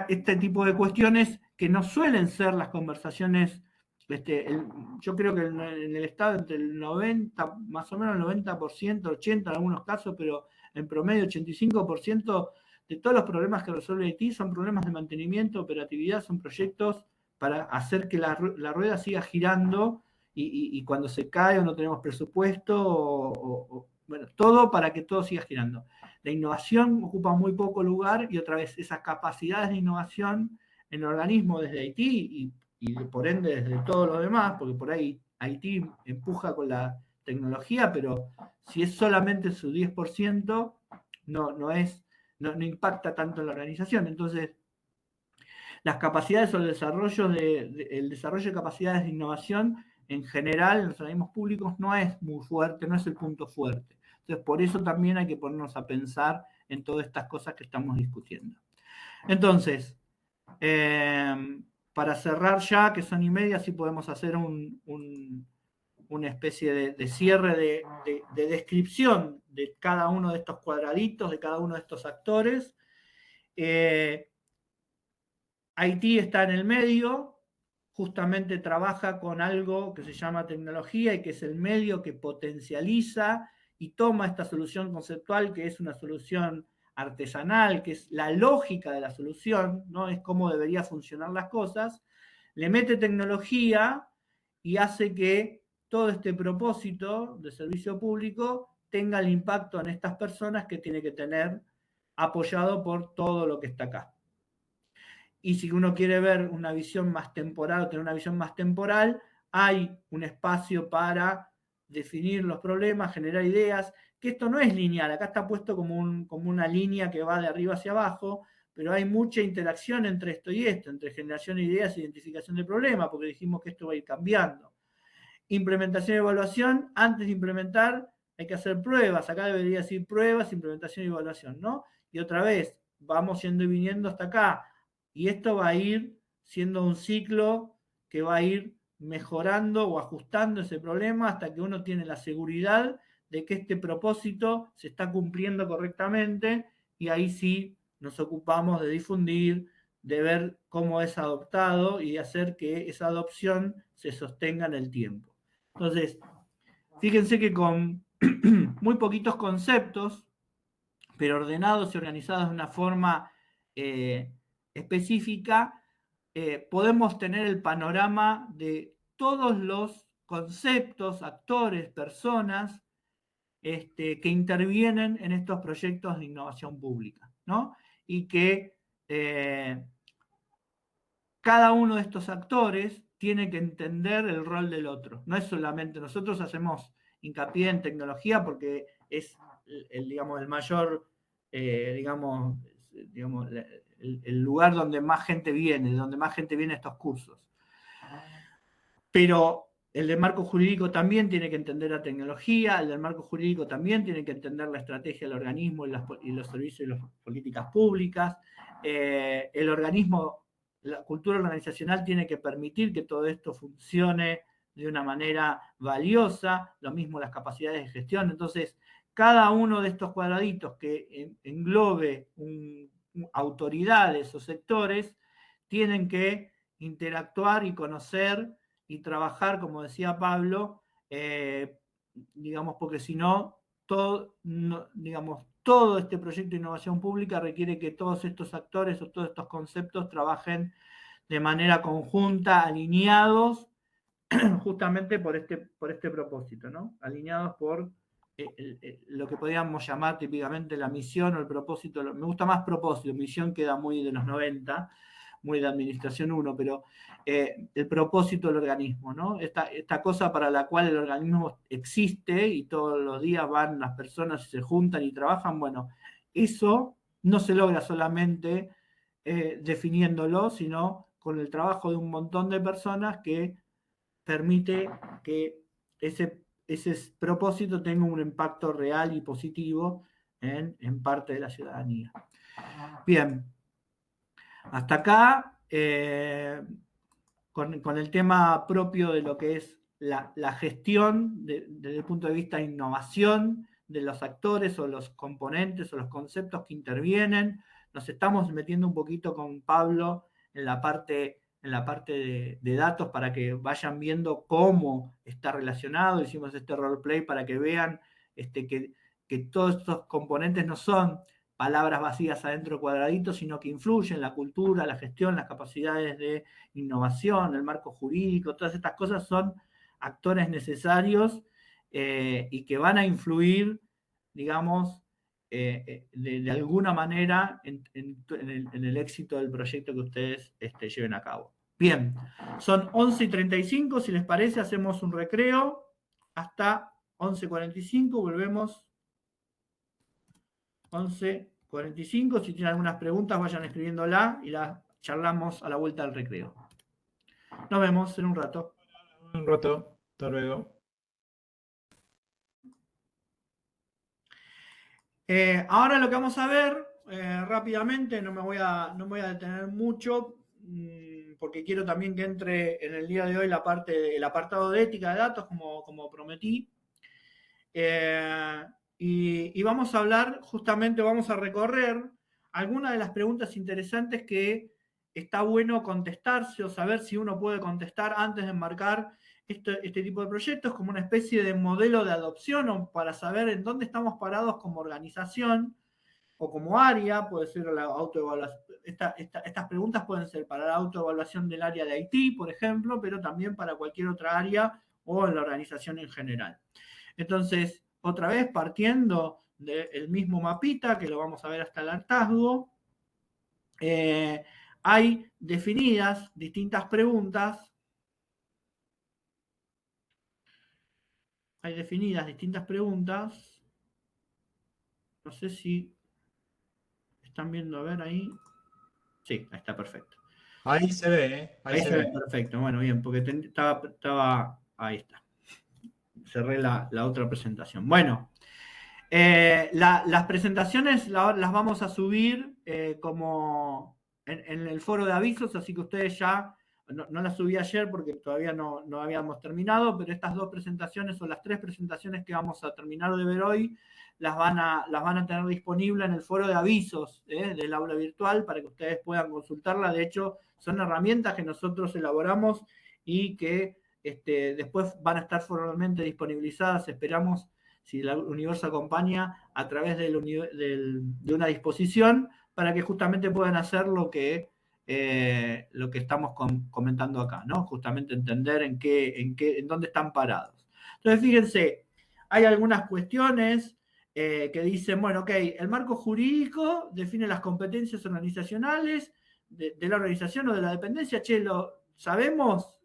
este tipo de cuestiones que no suelen ser las conversaciones, yo creo que en el Estado entre el 90, más o menos el 90%, 80% en algunos casos, pero en promedio 85% de todos los problemas que resuelve IT son problemas de mantenimiento, operatividad, son proyectos para hacer que la rueda siga girando, y cuando se cae o no tenemos presupuesto, bueno, todo para que todo siga girando. La innovación ocupa muy poco lugar, y otra vez esas capacidades de innovación en el organismo desde Haití y por ende desde todo lo demás, porque por ahí Haití empuja con la tecnología, pero si es solamente su 10%, no impacta tanto en la organización. Entonces, las capacidades o el desarrollo de capacidades de innovación en general en los organismos públicos no es muy fuerte, no es el punto fuerte. Entonces, por eso también hay que ponernos a pensar en todas estas cosas que estamos discutiendo. Entonces, para cerrar ya, que son y media, sí podemos hacer una especie de cierre de descripción de cada uno de estos cuadraditos, de cada uno de estos actores. Haití está en el medio, justamente trabaja con algo que se llama tecnología, y que es el medio que potencializa y toma esta solución conceptual, que es una solución artesanal, que es la lógica de la solución, ¿no? Es cómo deberían funcionar las cosas, le mete tecnología y hace que todo este propósito de servicio público tenga el impacto en estas personas que tiene que tener, apoyado por todo lo que está acá. Y si uno quiere ver una visión más temporal, tener una visión más temporal, hay un espacio para definir los problemas, generar ideas, que esto no es lineal, acá está puesto como una línea que va de arriba hacia abajo, pero hay mucha interacción entre esto y esto, entre generación de ideas e identificación de problemas, porque dijimos que esto va a ir cambiando. Implementación y evaluación, antes de implementar hay que hacer pruebas, acá debería decir pruebas, implementación y evaluación, ¿no? Y otra vez, vamos yendo y viniendo hasta acá, y esto va a ir siendo un ciclo que va a ir mejorando o ajustando ese problema hasta que uno tiene la seguridad de que este propósito se está cumpliendo correctamente, y ahí sí nos ocupamos de difundir, de ver cómo es adoptado y de hacer que esa adopción se sostenga en el tiempo. Entonces, fíjense que con muy poquitos conceptos, pero ordenados y organizados de una forma específica, podemos tener el panorama de todos los conceptos, actores, personas que intervienen en estos proyectos de innovación pública, ¿no? Y que cada uno de estos actores tiene que entender el rol del otro. No es solamente, nosotros hacemos hincapié en tecnología porque es digamos, el mayor, digamos, el lugar donde más gente viene a estos cursos. Pero el del marco jurídico también tiene que entender la tecnología, el del marco jurídico también tiene que entender la estrategia del organismo y los servicios y las políticas públicas. El organismo, la cultura organizacional tiene que permitir que todo esto funcione de una manera valiosa, lo mismo las capacidades de gestión. Entonces, cada uno de estos cuadraditos que englobe autoridades o sectores tienen que interactuar y conocer y trabajar, como decía Pablo, digamos, porque si no, digamos, todo este proyecto de innovación pública requiere que todos estos actores o todos estos conceptos trabajen de manera conjunta, alineados, justamente por este propósito, ¿no? Alineados por lo que podríamos llamar típicamente la misión o el propósito. Me gusta más propósito, misión queda muy de los 90, muy de Administración 1, pero el propósito del organismo, ¿no? Esta cosa para la cual el organismo existe y todos los días van las personas y se juntan y trabajan, bueno, eso no se logra solamente definiéndolo, sino con el trabajo de un montón de personas que permite que ese propósito tenga un impacto real y positivo en parte de la ciudadanía. Bien, hasta acá con el tema propio de lo que es la gestión desde el punto de vista de innovación de los actores o los componentes o los conceptos que intervienen. Nos estamos metiendo un poquito con Pablo en la parte de datos para que vayan viendo cómo está relacionado. Hicimos este roleplay para que vean que todos estos componentes no son palabras vacías adentro cuadraditos, sino que influyen la cultura, la gestión, las capacidades de innovación, el marco jurídico, todas estas cosas son actores necesarios y que van a influir, digamos, de alguna manera en el éxito del proyecto que ustedes lleven a cabo. Bien, son 11:35, si les parece hacemos un recreo hasta 11:45, volvemos 11:45, si tienen algunas preguntas vayan escribiéndola y las charlamos a la vuelta del recreo. Nos vemos en un rato. Un rato, hasta luego. Ahora lo que vamos a ver rápidamente, no me voy a detener mucho, porque quiero también que entre en el día de hoy el apartado de ética de datos, como prometí. Y vamos a hablar, justamente vamos a recorrer algunas de las preguntas interesantes que está bueno contestarse o saber si uno puede contestar antes de embarcar este tipo de proyectos como una especie de modelo de adopción o para saber en dónde estamos parados como organización o como área. Puede ser la autoevaluación. Estas preguntas pueden ser para la autoevaluación del área de IT, por ejemplo, pero también para cualquier otra área o en la organización en general. Entonces, otra vez partiendo del mismo mapita, que lo vamos a ver hasta el hartazgo, hay definidas distintas preguntas. No sé si están viendo, a ver ahí. Sí, ahí está perfecto. Ahí se ve, ¿eh? Ahí se ve perfecto. Bueno, bien, porque estaba. Ahí está. Cerré la otra presentación. Bueno, las presentaciones las vamos a subir como en el foro de avisos, así que ustedes ya, no las subí ayer porque todavía no habíamos terminado, pero estas dos presentaciones o las tres presentaciones que vamos a terminar de ver hoy las van a tener disponibles en el foro de avisos del aula virtual para que ustedes puedan consultarla. De hecho, son herramientas que nosotros elaboramos y que después van a estar formalmente disponibilizadas, esperamos, si el universo acompaña, a través de una disposición para que justamente puedan hacer lo que estamos comentando acá, ¿no? Justamente entender en dónde están parados. Entonces, fíjense, hay algunas cuestiones que dicen, bueno, ok, el marco jurídico define las competencias organizacionales de la organización o de la dependencia. Che, lo sabemos,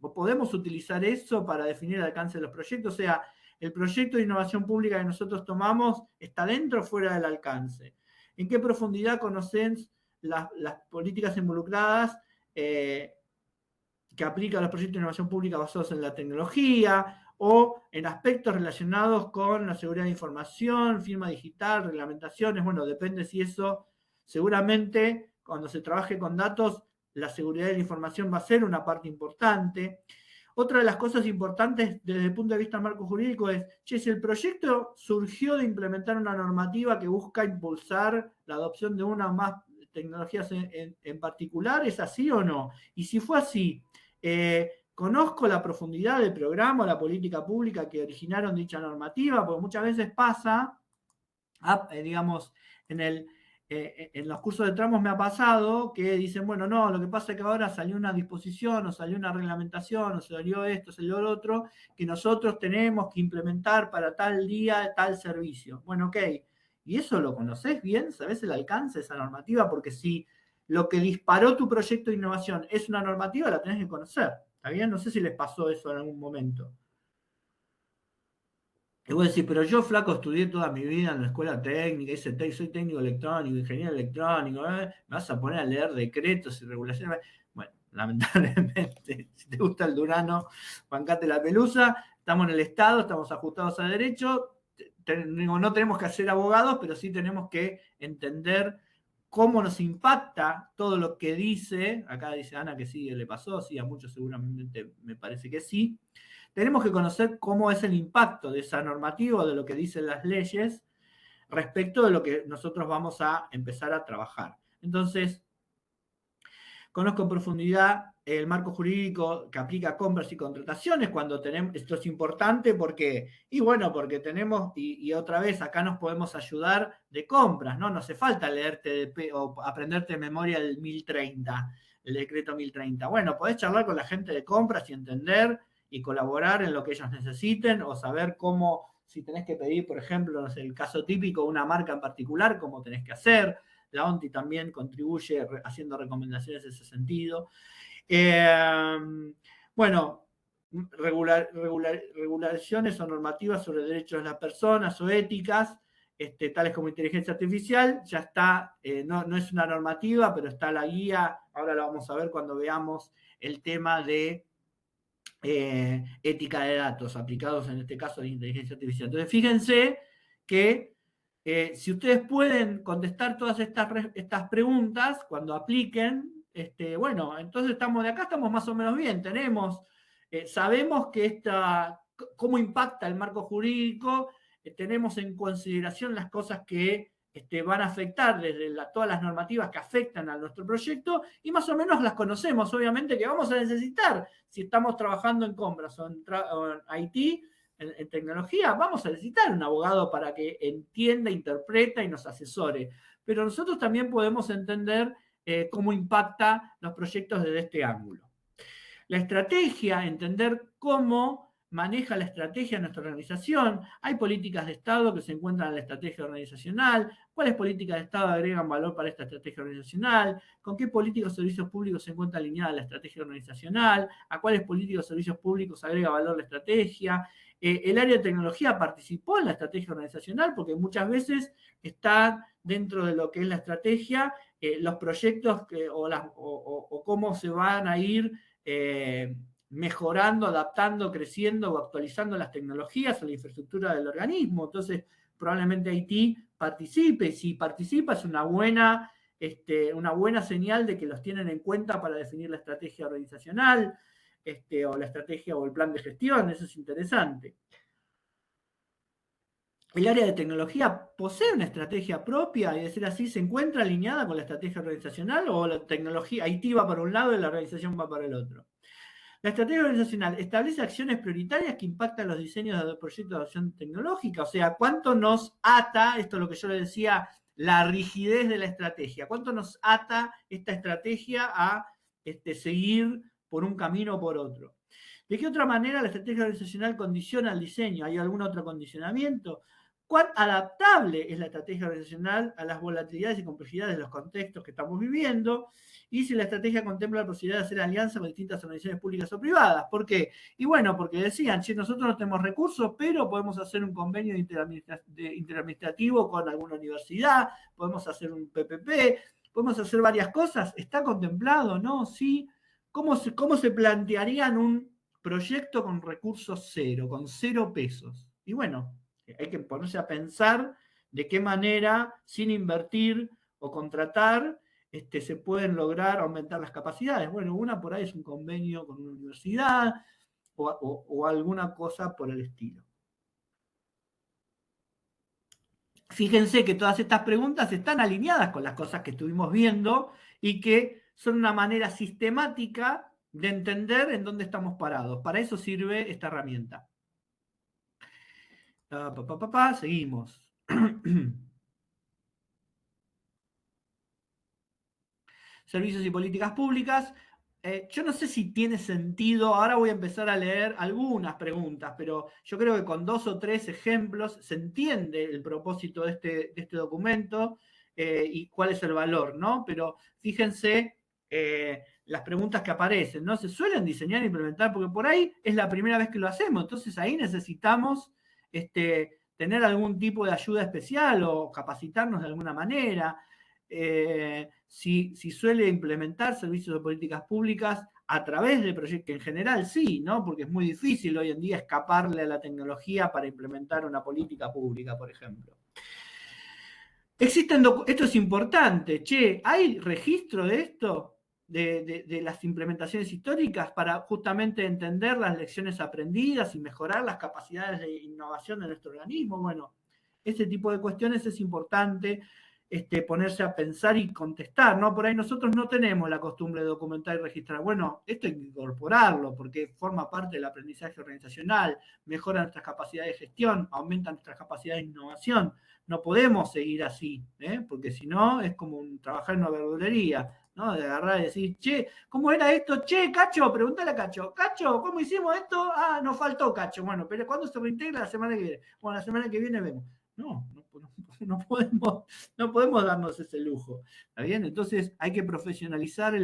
o podemos utilizar eso para definir el alcance de los proyectos. O sea, el proyecto de innovación pública que nosotros tomamos está dentro o fuera del alcance. ¿En qué profundidad conocen las políticas involucradas que aplican los proyectos de innovación pública basados en la tecnología o en aspectos relacionados con la seguridad de información, firma digital, reglamentaciones? Bueno, depende si eso, seguramente cuando se trabaje con datos, la seguridad de la información va a ser una parte importante. Otra de las cosas importantes desde el punto de vista del marco jurídico es, si el proyecto surgió de implementar una normativa que busca impulsar la adopción de una o más tecnologías en particular, ¿es así o no? Y si fue así, ¿conozco la profundidad del programa o la política pública que originaron dicha normativa? Porque muchas veces pasa, digamos, en los cursos de tramos me ha pasado que dicen, bueno, no, lo que pasa es que ahora salió una disposición, o salió una reglamentación, o salió esto, salió lo otro, que nosotros tenemos que implementar para tal día, tal servicio. Bueno, ok. ¿Y eso lo conoces bien? ¿Sabes el alcance de esa normativa? Porque si lo que disparó tu proyecto de innovación es una normativa, la tenés que conocer. ¿Está bien? No sé si les pasó eso en algún momento. Y vos decís, pero yo, flaco, estudié toda mi vida en la escuela técnica, soy técnico electrónico, ingeniero electrónico, me vas a poner a leer decretos y regulaciones. Bueno, lamentablemente, si te gusta el Durano, bancate la pelusa, estamos en el Estado, estamos ajustados a derecho, no tenemos que ser abogados, pero sí tenemos que entender cómo nos impacta todo lo que dice. Acá dice Ana que sí, le pasó, sí, a muchos seguramente me parece que sí. Tenemos que conocer cómo es el impacto de esa normativa, de lo que dicen las leyes, respecto de lo que nosotros vamos a empezar a trabajar. Entonces, conozco en profundidad el marco jurídico que aplica a compras y contrataciones cuando tenemos, esto es importante porque, y bueno, porque tenemos, y otra vez acá nos podemos ayudar de compras, ¿no? No hace falta leerte o aprenderte de memoria el 1030, el decreto 1030. Bueno, podés charlar con la gente de compras y entender y colaborar en lo que ellos necesiten, o saber cómo, si tenés que pedir, por ejemplo, no sé, el caso típico, una marca en particular, cómo tenés que hacer. La ONTI también contribuye haciendo recomendaciones en ese sentido. Bueno, regulaciones o normativas sobre derechos de las personas o éticas, tales como inteligencia artificial, ya está, no es una normativa, pero está la guía, ahora lo vamos a ver cuando veamos el tema de ética de datos aplicados en este caso de inteligencia artificial. Entonces, fíjense que si ustedes pueden contestar todas estas preguntas cuando apliquen, bueno, entonces estamos de acá, estamos más o menos bien. Sabemos que cómo impacta el marco jurídico, tenemos en consideración las cosas que van a afectar desde todas las normativas que afectan a nuestro proyecto, y más o menos las conocemos, obviamente, que vamos a necesitar si estamos trabajando en compras o en IT, en tecnología, vamos a necesitar un abogado para que entienda, interpreta y nos asesore. Pero nosotros también podemos entender cómo impacta los proyectos desde este ángulo. La estrategia, entender cómo maneja la estrategia nuestra organización. Hay políticas de Estado que se encuentran en la estrategia organizacional. ¿Cuáles políticas de Estado agregan valor para esta estrategia organizacional? ¿Con qué políticos o servicios públicos se encuentra alineada la estrategia organizacional? ¿A cuáles políticos o servicios públicos agrega valor la estrategia? El área de tecnología participó en la estrategia organizacional porque muchas veces está dentro de lo que es la estrategia los proyectos o cómo se van a ir mejorando, adaptando, creciendo o actualizando las tecnologías o la infraestructura del organismo. Entonces, probablemente IT participe, y si participa es una buena señal de que los tienen en cuenta para definir la estrategia organizacional, o la estrategia o el plan de gestión. Eso es interesante. El área de tecnología posee una estrategia propia, y de ser así, ¿se encuentra alineada con la estrategia organizacional, o la tecnología IT va para un lado y la organización va para el otro? La estrategia organizacional establece acciones prioritarias que impactan los diseños de proyectos de adopción tecnológica. O sea, ¿cuánto nos ata, esto es lo que yo le decía, la rigidez de la estrategia? ¿Cuánto nos ata esta estrategia a seguir por un camino o por otro? ¿De qué otra manera la estrategia organizacional condiciona el diseño? ¿Hay algún otro condicionamiento? cuán adaptable es la estrategia organizacional a las volatilidades y complejidades de los contextos que estamos viviendo, y si la estrategia contempla la posibilidad de hacer alianzas con distintas organizaciones públicas o privadas. ¿Por qué? Y bueno, porque decían, si nosotros no tenemos recursos, pero podemos hacer un convenio interadministrativo con alguna universidad, podemos hacer un PPP, podemos hacer varias cosas. ¿Está contemplado? ¿No? Sí. ¿Cómo se plantearían un proyecto con recursos cero, con 0 pesos? Y bueno, hay que ponerse a pensar de qué manera, sin invertir o contratar, se pueden lograr aumentar las capacidades. Bueno, una por ahí es un convenio con una universidad o alguna cosa por el estilo. Fíjense que todas estas preguntas están alineadas con las cosas que estuvimos viendo y que son una manera sistemática de entender en dónde estamos parados. Para eso sirve esta herramienta. Seguimos. Servicios y políticas públicas. Yo no sé si tiene sentido, ahora voy a empezar a leer algunas preguntas, pero yo creo que con 2 o 3 ejemplos se entiende el propósito de este documento y cuál es el valor, ¿no? Pero fíjense las preguntas que aparecen, ¿no? Se suelen diseñar e implementar, porque por ahí es la primera vez que lo hacemos, entonces ahí necesitamos tener algún tipo de ayuda especial o capacitarnos de alguna manera. Si suele implementar servicios de políticas públicas a través de proyectos, que en general sí, ¿no? Porque es muy difícil hoy en día escaparle a la tecnología para implementar una política pública, por ejemplo. Esto es importante, ¿hay registro de esto? De las implementaciones históricas para justamente entender las lecciones aprendidas y mejorar las capacidades de innovación de nuestro organismo. Bueno, ese tipo de cuestiones es importante ponerse a pensar y contestar, ¿no? Por ahí nosotros no tenemos la costumbre de documentar y registrar. Bueno, esto hay que incorporarlo porque forma parte del aprendizaje organizacional, mejora nuestras capacidades de gestión, aumenta nuestras capacidades de innovación. No podemos seguir así, porque si no es como trabajar en una verdulería, ¿no? De agarrar y decir, che, ¿cómo era esto? Che, Cacho, pregúntale a Cacho. Cacho, ¿cómo hicimos esto? Ah, nos faltó Cacho. Bueno, pero ¿cuándo se reintegra? La semana que viene. Bueno, la semana que viene vemos. No podemos darnos ese lujo. ¿Está bien? Entonces hay que profesionalizar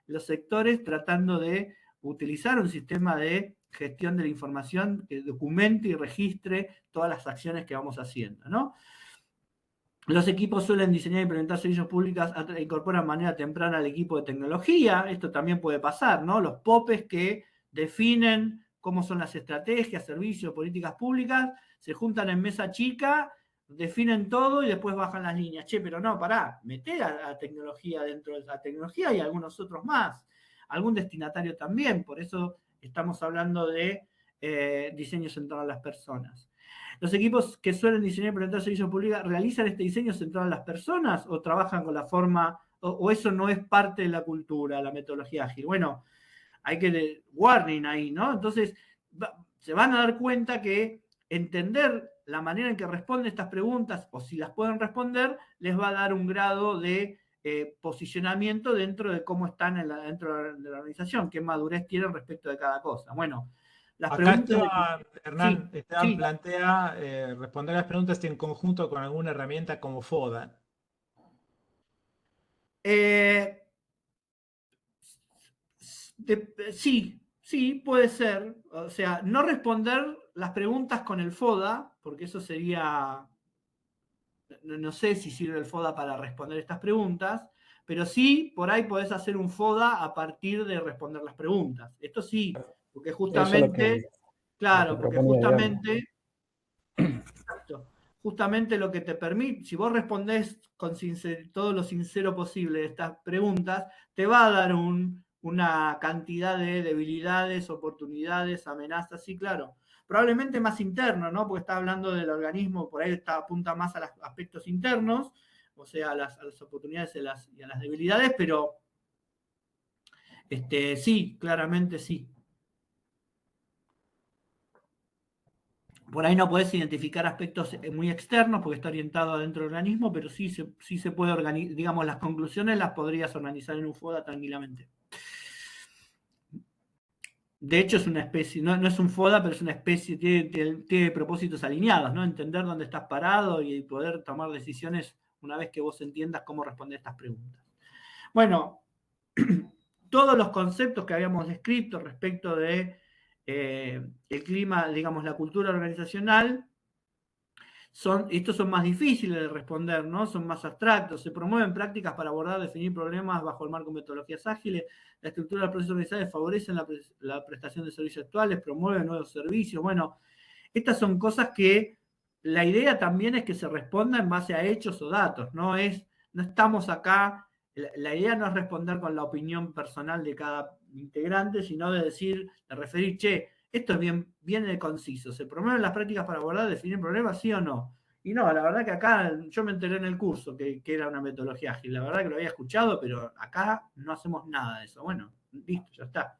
los sectores tratando de utilizar un sistema de gestión de la información que documente y registre todas las acciones que vamos haciendo, ¿no? Los equipos suelen diseñar e implementar servicios públicos, incorporan de manera temprana al equipo de tecnología. Esto también puede pasar, ¿no? Los popes que definen cómo son las estrategias, servicios, políticas públicas, se juntan en mesa chica, definen todo y después bajan las líneas. Che, pero no, pará, meté a tecnología dentro de la tecnología y algunos otros más. Algún destinatario también, por eso estamos hablando de diseño centrado en las personas. ¿Los equipos que suelen diseñar y implementar servicios públicos realizan este diseño centrado en las personas o trabajan con la forma, o eso no es parte de la cultura, la metodología ágil? Bueno, hay que warning ahí, ¿no? Entonces, se van a dar cuenta que entender la manera en que responden estas preguntas, o si las pueden responder, les va a dar un grado de posicionamiento dentro de cómo están dentro de la organización, qué madurez tienen respecto de cada cosa. Bueno, las Acá preguntas... Hernán, Sí, Esteban sí. plantea responder las preguntas en conjunto con alguna herramienta como FODA. Sí, puede ser. O sea, no responder las preguntas con el FODA, porque eso sería, no sé si sirve el FODA para responder estas preguntas, pero sí, por ahí podés hacer un FODA a partir de responder las preguntas. Esto sí, porque Eso es lo que, justamente, claro, porque proponía, digamos. justamente lo que te permite, si vos respondés con todo lo sincero posible de estas preguntas, te va a dar una cantidad de debilidades, oportunidades, amenazas, sí, claro. Probablemente más interno, ¿no? Porque está hablando del organismo, por ahí apunta más a los aspectos internos, o sea, a las oportunidades y a las debilidades, pero sí, claramente sí. Por ahí no podés identificar aspectos muy externos porque está orientado adentro del organismo, pero sí se puede organizar, digamos, las conclusiones las podrías organizar en un FODA tranquilamente. De hecho, es una especie, no es un FODA, pero es una especie, tiene propósitos alineados, ¿no? Entender dónde estás parado y poder tomar decisiones una vez que vos entiendas cómo responder estas preguntas. Bueno, todos los conceptos que habíamos descrito respecto de el clima, digamos, la cultura organizacional, estos son más difíciles de responder, ¿no? Son más abstractos. Se promueven prácticas para abordar, definir problemas bajo el marco de metodologías ágiles. La estructura del proceso organizacional favorece la prestación de servicios actuales, promueve nuevos servicios. Bueno, estas son cosas que la idea también es que se responda en base a hechos o datos. No estamos acá, la idea no es responder con la opinión personal de cada integrante, sino de decir, de referir, che, esto es bien conciso. ¿Se promueven las prácticas para abordar, definir problemas, sí o no? Y no, la verdad que acá yo me enteré en el curso que era una metodología ágil. La verdad que lo había escuchado, pero acá no hacemos nada de eso. Bueno, listo, ya está.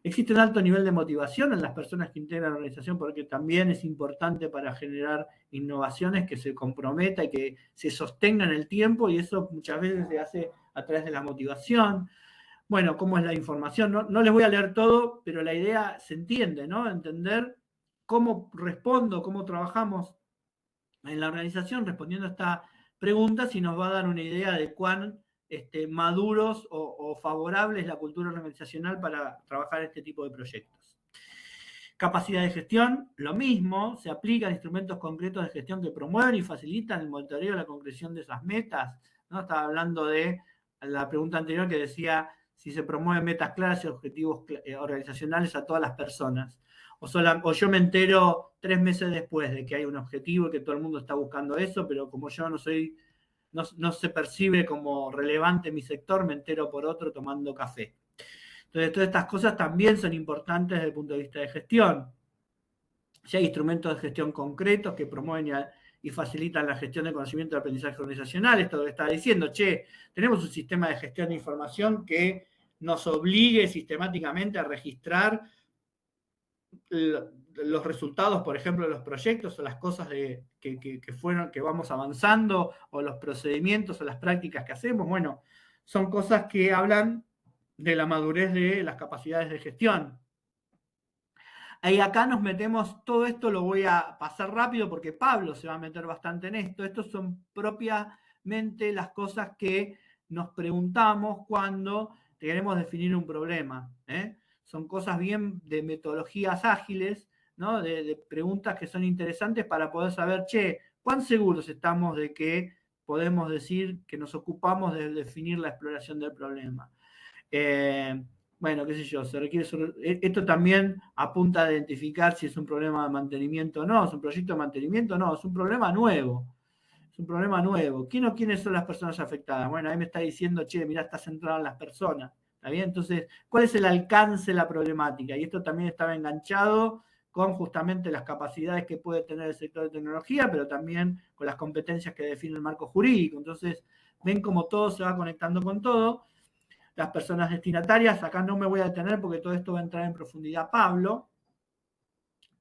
Existe un alto nivel de motivación en las personas que integran la organización porque también es importante para generar innovaciones que se comprometa y que se sostenga en el tiempo, y eso muchas veces se hace a través de la motivación. Bueno, cómo es la información. No les voy a leer todo, pero la idea se entiende, ¿no? Entender cómo respondo, cómo trabajamos en la organización respondiendo a esta pregunta, si nos va a dar una idea de cuán maduros o favorables la cultura organizacional para trabajar este tipo de proyectos. Capacidad de gestión, lo mismo, se aplican instrumentos concretos de gestión que promueven y facilitan el monitoreo y la concreción de esas metas, ¿no? Estaba hablando de la pregunta anterior que decía si se promueven metas claras y objetivos organizacionales a todas las personas. O yo me entero 3 meses después de que hay un objetivo y que todo el mundo está buscando eso, pero como yo no se percibe como relevante en mi sector, me entero por otro tomando café. Entonces, todas estas cosas también son importantes desde el punto de vista de gestión. Si hay instrumentos de gestión concretos que promueven y facilitan la gestión de conocimiento de aprendizaje organizacional, esto que estaba diciendo, tenemos un sistema de gestión de información que nos obligue sistemáticamente a registrar los resultados, por ejemplo, de los proyectos o las cosas que vamos avanzando, o los procedimientos o las prácticas que hacemos. Bueno, son cosas que hablan de la madurez de las capacidades de gestión. Ahí acá nos metemos, todo esto lo voy a pasar rápido porque Pablo se va a meter bastante en esto. Estos son propiamente las cosas que nos preguntamos cuando queremos definir un problema. Son cosas bien de metodologías ágiles, ¿no? De preguntas que son interesantes para poder saber, ¿cuán seguros estamos de que podemos decir que nos ocupamos de definir la exploración del problema? Bueno, qué sé yo, esto también apunta a identificar si es un problema de mantenimiento o no, es un proyecto de mantenimiento o no, es un problema nuevo. Es un problema nuevo. ¿Quiénes son las personas afectadas? Bueno, ahí me está diciendo, mirá, está centrado en las personas. ¿Está bien? Entonces, ¿cuál es el alcance de la problemática? Y esto también estaba enganchado con justamente las capacidades que puede tener el sector de tecnología, pero también con las competencias que define el marco jurídico. Entonces, ven cómo todo se va conectando con todo. Las personas destinatarias, acá no me voy a detener porque todo esto va a entrar en profundidad Pablo.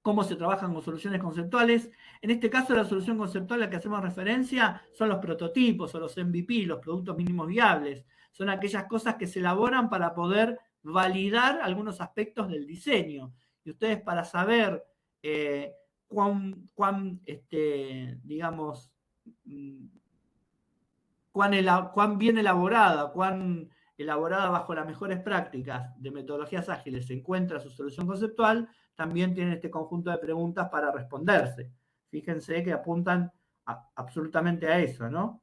Cómo se trabajan con soluciones conceptuales. En este caso, la solución conceptual a la que hacemos referencia son los prototipos o los MVP, los productos mínimos viables. Son aquellas cosas que se elaboran para poder validar algunos aspectos del diseño. Y ustedes, para saber digamos, cuán bien elaborada, cuán elaborada bajo las mejores prácticas de metodologías ágiles se encuentra su solución conceptual, también tienen este conjunto de preguntas para responderse. Fíjense que apuntan absolutamente a eso, ¿no?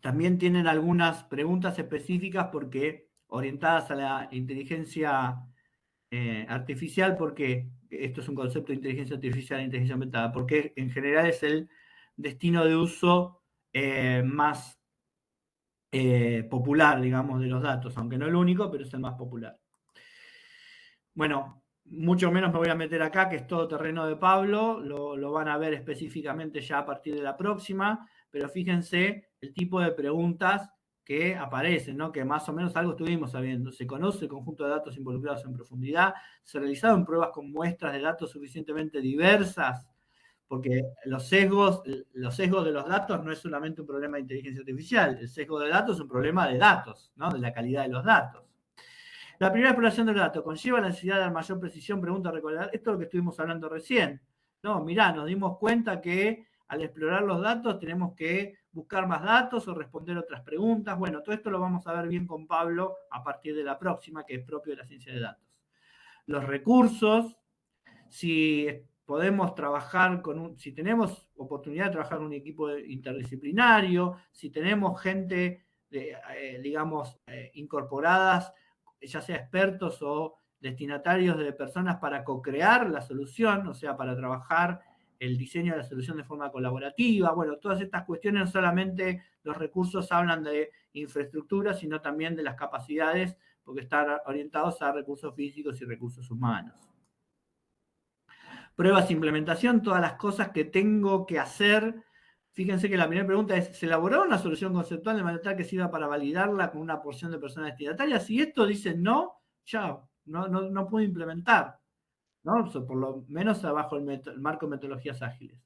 También tienen algunas preguntas específicas porque orientadas a la inteligencia artificial, porque esto es un concepto de inteligencia artificial e inteligencia aumentada, porque en general es el destino de uso más popular, digamos, de los datos, aunque no el único, pero es el más popular. Bueno, mucho menos me voy a meter acá, que es todo terreno de Pablo, lo van a ver específicamente ya a partir de la próxima, pero fíjense el tipo de preguntas que aparecen, ¿no? Que más o menos algo estuvimos sabiendo. Se conoce el conjunto de datos involucrados en profundidad, se realizaron pruebas con muestras de datos suficientemente diversas, porque los sesgos de los datos no es solamente un problema de inteligencia artificial, el sesgo de datos es un problema de datos, ¿no? De la calidad de los datos. La primera exploración del dato conlleva la necesidad de dar mayor precisión, pregunta, recordar. Esto es lo que estuvimos hablando recién. No, mirá, nos dimos cuenta que al explorar los datos tenemos que buscar más datos o responder otras preguntas. Bueno, todo esto lo vamos a ver bien con Pablo a partir de la próxima, que es propio de la ciencia de datos. Los recursos, si podemos trabajar si tenemos oportunidad de trabajar en un equipo interdisciplinario, si tenemos gente, digamos, incorporadas, ya sea expertos o destinatarios de personas para co-crear la solución, o sea, para trabajar el diseño de la solución de forma colaborativa. Bueno, todas estas cuestiones, no solamente los recursos hablan de infraestructura, sino también de las capacidades, porque están orientados a recursos físicos y recursos humanos. Pruebas de implementación, todas las cosas que tengo que hacer. Fíjense que la primera pregunta es, ¿se elaboró una solución conceptual de manera tal que sirva para validarla con una porción de personas destinatarias? Si esto dice no, ya, no puedo implementar, ¿no? O sea, por lo menos abajo el marco de metodologías ágiles.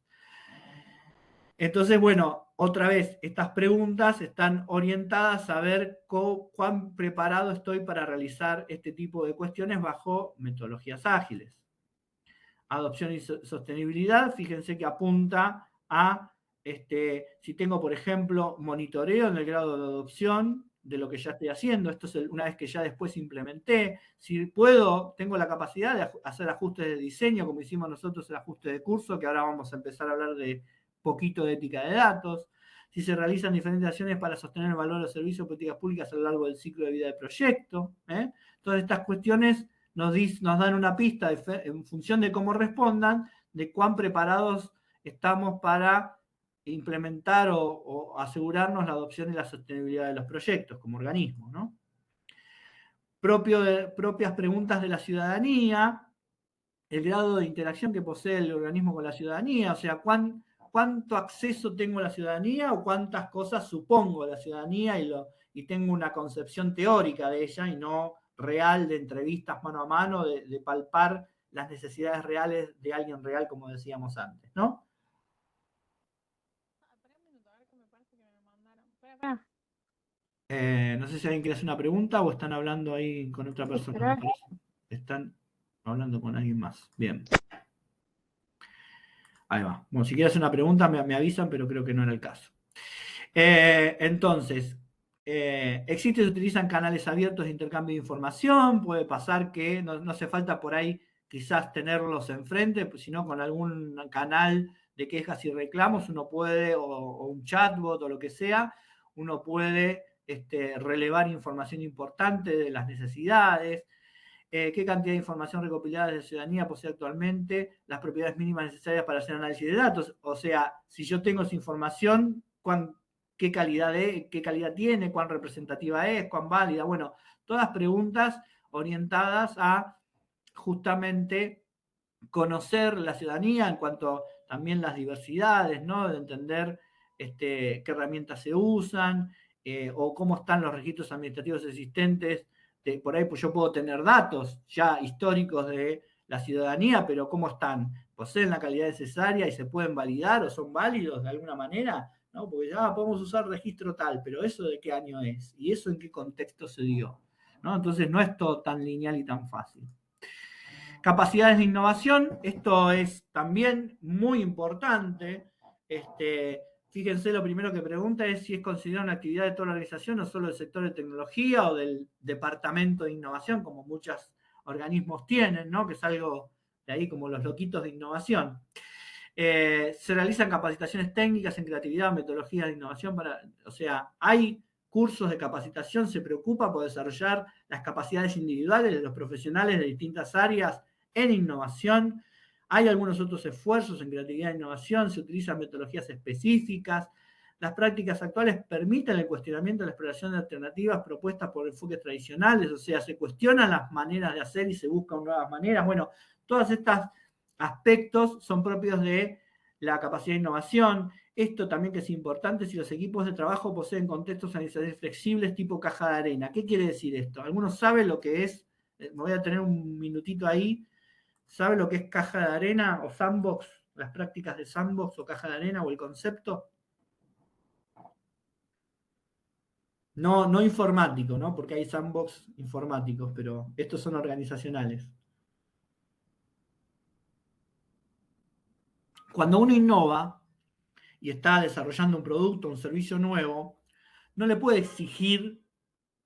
Entonces, bueno, otra vez, estas preguntas están orientadas a ver cuán preparado estoy para realizar este tipo de cuestiones bajo metodologías ágiles. Adopción y sostenibilidad, fíjense que apunta a, si tengo, por ejemplo, monitoreo en el grado de adopción de lo que ya estoy haciendo, esto es una vez que ya después implementé, si tengo la capacidad de hacer ajustes de diseño, como hicimos nosotros el ajuste de curso, que ahora vamos a empezar a hablar de poquito de ética de datos, si se realizan diferentes acciones para sostener el valor de los servicios de políticas públicas a lo largo del ciclo de vida del proyecto. Todas estas cuestiones nos dan una pista en función de cómo respondan, de cuán preparados estamos para implementar o asegurarnos la adopción y la sostenibilidad de los proyectos como organismo, ¿no? Propias preguntas de la ciudadanía, el grado de interacción que posee el organismo con la ciudadanía, o sea, cuánto acceso tengo a la ciudadanía o cuántas cosas supongo a la ciudadanía y tengo una concepción teórica de ella y no real de entrevistas mano a mano, de palpar las necesidades reales de alguien real, como decíamos antes, ¿no? No sé si alguien quiere hacer una pregunta o están hablando ahí con otra persona. Están hablando con alguien más. Bien. Ahí va. Bueno, si quieres hacer una pregunta me avisan, pero creo que no era el caso. Entonces, existen y se utilizan canales abiertos de intercambio de información. Puede pasar que no hace falta por ahí quizás tenerlos enfrente, sino con algún canal de quejas y reclamos uno puede, o un chatbot o lo que sea, uno puede relevar información importante de las necesidades. ¿Qué cantidad de información recopilada de ciudadanía posee actualmente? Las propiedades mínimas necesarias para hacer análisis de datos. O sea, si yo tengo esa información, qué calidad tiene, cuán representativa es, cuán válida. Bueno, todas preguntas orientadas a justamente conocer la ciudadanía en cuanto también las diversidades, ¿no? De entender qué herramientas se usan o cómo están los registros administrativos existentes. Por ahí pues yo puedo tener datos ya históricos de la ciudadanía, pero ¿cómo están? ¿Poseen la calidad necesaria y se pueden validar o son válidos de alguna manera? ¿No? Porque ya podemos usar registro tal, pero ¿eso de qué año es? ¿Y eso en qué contexto se dio? ¿No? Entonces no es todo tan lineal y tan fácil. Capacidades de innovación, esto es también muy importante. Fíjense, lo primero que pregunta es si es considerada una actividad de toda la organización, no solo del sector de tecnología o del departamento de innovación, como muchos organismos tienen, ¿no? Que es algo de ahí como los loquitos de innovación. Se realizan capacitaciones técnicas en creatividad, metodologías de innovación, o sea, hay cursos de capacitación, se preocupa por desarrollar las capacidades individuales de los profesionales de distintas áreas en innovación. Hay algunos otros esfuerzos en creatividad e innovación, se utilizan metodologías específicas. Las prácticas actuales permiten el cuestionamiento de la exploración de alternativas propuestas por enfoques tradicionales, o sea, se cuestionan las maneras de hacer y se buscan nuevas maneras. Bueno, todas estas aspectos son propios de la capacidad de innovación. Esto también que es importante, si los equipos de trabajo poseen contextos organizacionales flexibles tipo caja de arena. ¿Qué quiere decir esto? ¿Algunos saben lo que es? Me voy a tener un minutito ahí. ¿Sabe lo que es caja de arena o sandbox? Las prácticas de sandbox o caja de arena o el concepto. No informático, ¿no? Porque hay sandbox informáticos, pero estos son organizacionales. Cuando uno innova y está desarrollando un producto, un servicio nuevo, no le puede exigir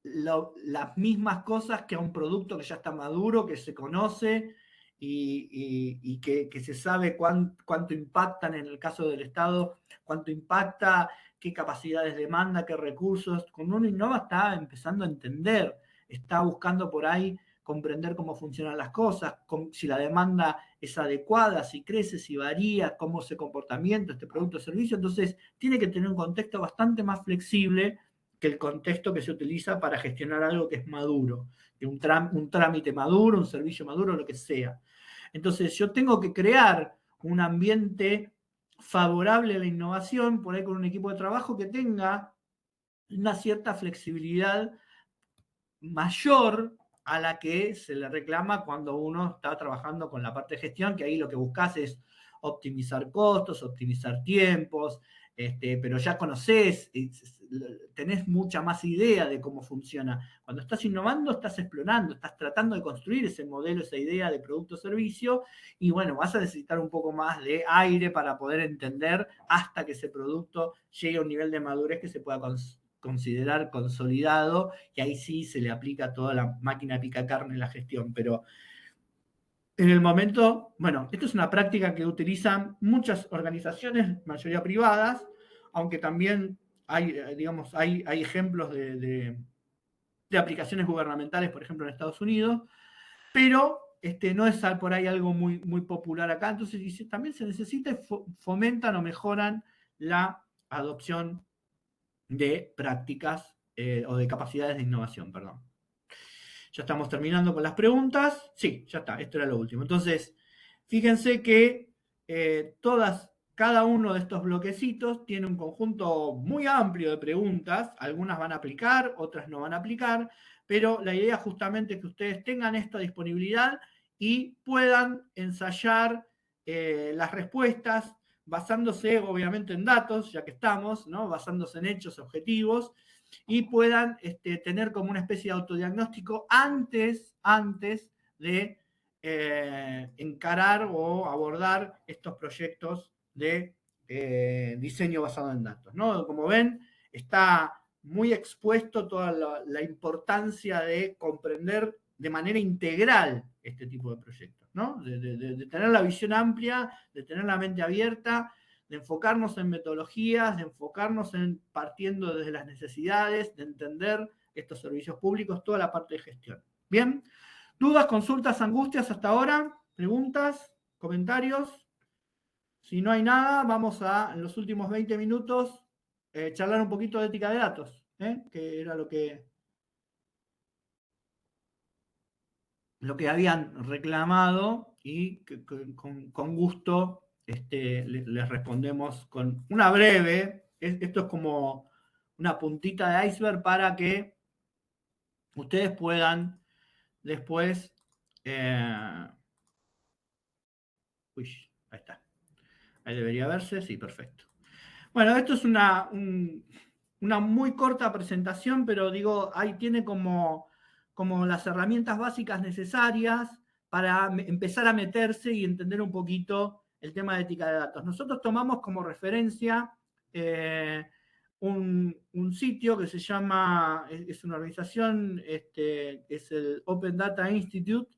las mismas cosas que a un producto que ya está maduro, que se conoce y que se sabe cuánto impactan en el caso del Estado, cuánto impacta, qué capacidades demanda, qué recursos. Cuando uno innova está empezando a entender, está buscando por ahí comprender cómo funcionan las cosas, si la demanda es adecuada, si crece, si varía, cómo se comportamiento este producto o servicio. Entonces, tiene que tener un contexto bastante más flexible que el contexto que se utiliza para gestionar algo que es maduro, que un trámite maduro, un servicio maduro, lo que sea. Entonces, yo tengo que crear un ambiente favorable a la innovación, por ahí con un equipo de trabajo que tenga una cierta flexibilidad mayor a la que se le reclama cuando uno está trabajando con la parte de gestión, que ahí lo que buscas es optimizar costos, optimizar tiempos, pero ya conocés, tenés mucha más idea de cómo funciona. Cuando estás innovando, estás explorando, estás tratando de construir ese modelo, esa idea de producto o servicio, y bueno, vas a necesitar un poco más de aire para poder entender hasta que ese producto llegue a un nivel de madurez que se pueda considerar consolidado, y ahí sí se le aplica toda la máquina pica carne en la gestión, pero en el momento, bueno, esto es una práctica que utilizan muchas organizaciones, mayoría privadas, aunque también hay, digamos, hay ejemplos de aplicaciones gubernamentales, por ejemplo, en Estados Unidos, pero no es por ahí algo muy, muy popular acá. Entonces, también se necesita, fomentan o mejoran la adopción de prácticas o de capacidades de innovación, perdón. Ya estamos terminando con las preguntas. Sí, ya está, esto era lo último. Entonces, fíjense que cada uno de estos bloquecitos tiene un conjunto muy amplio de preguntas. Algunas van a aplicar, otras no van a aplicar, pero la idea justamente es que ustedes tengan esta disponibilidad y puedan ensayar las respuestas basándose obviamente en datos, ya que estamos, ¿no? Basándose en hechos objetivos, y puedan tener como una especie de autodiagnóstico antes de encarar o abordar estos proyectos de diseño basado en datos, ¿no? Como ven, está muy expuesto toda la importancia de comprender de manera integral este tipo de proyectos, ¿no? De tener la visión amplia, de tener la mente abierta, de enfocarnos en metodologías, de enfocarnos en partiendo desde las necesidades, de entender estos servicios públicos, toda la parte de gestión. Bien, dudas, consultas, angustias hasta ahora, preguntas, comentarios. Si no hay nada, vamos a, en los últimos 20 minutos, charlar un poquito de ética de datos, que era lo que habían reclamado, y que con gusto les respondemos con una breve, esto es como una puntita de iceberg para que ustedes puedan después, uy, ahí está, ahí debería verse, sí, perfecto. Bueno, esto es una muy corta presentación, pero digo, ahí tiene como las herramientas básicas necesarias para empezar a meterse y entender un poquito el tema de ética de datos. Nosotros tomamos como referencia un sitio que se llama, es una organización, es el Open Data Institute,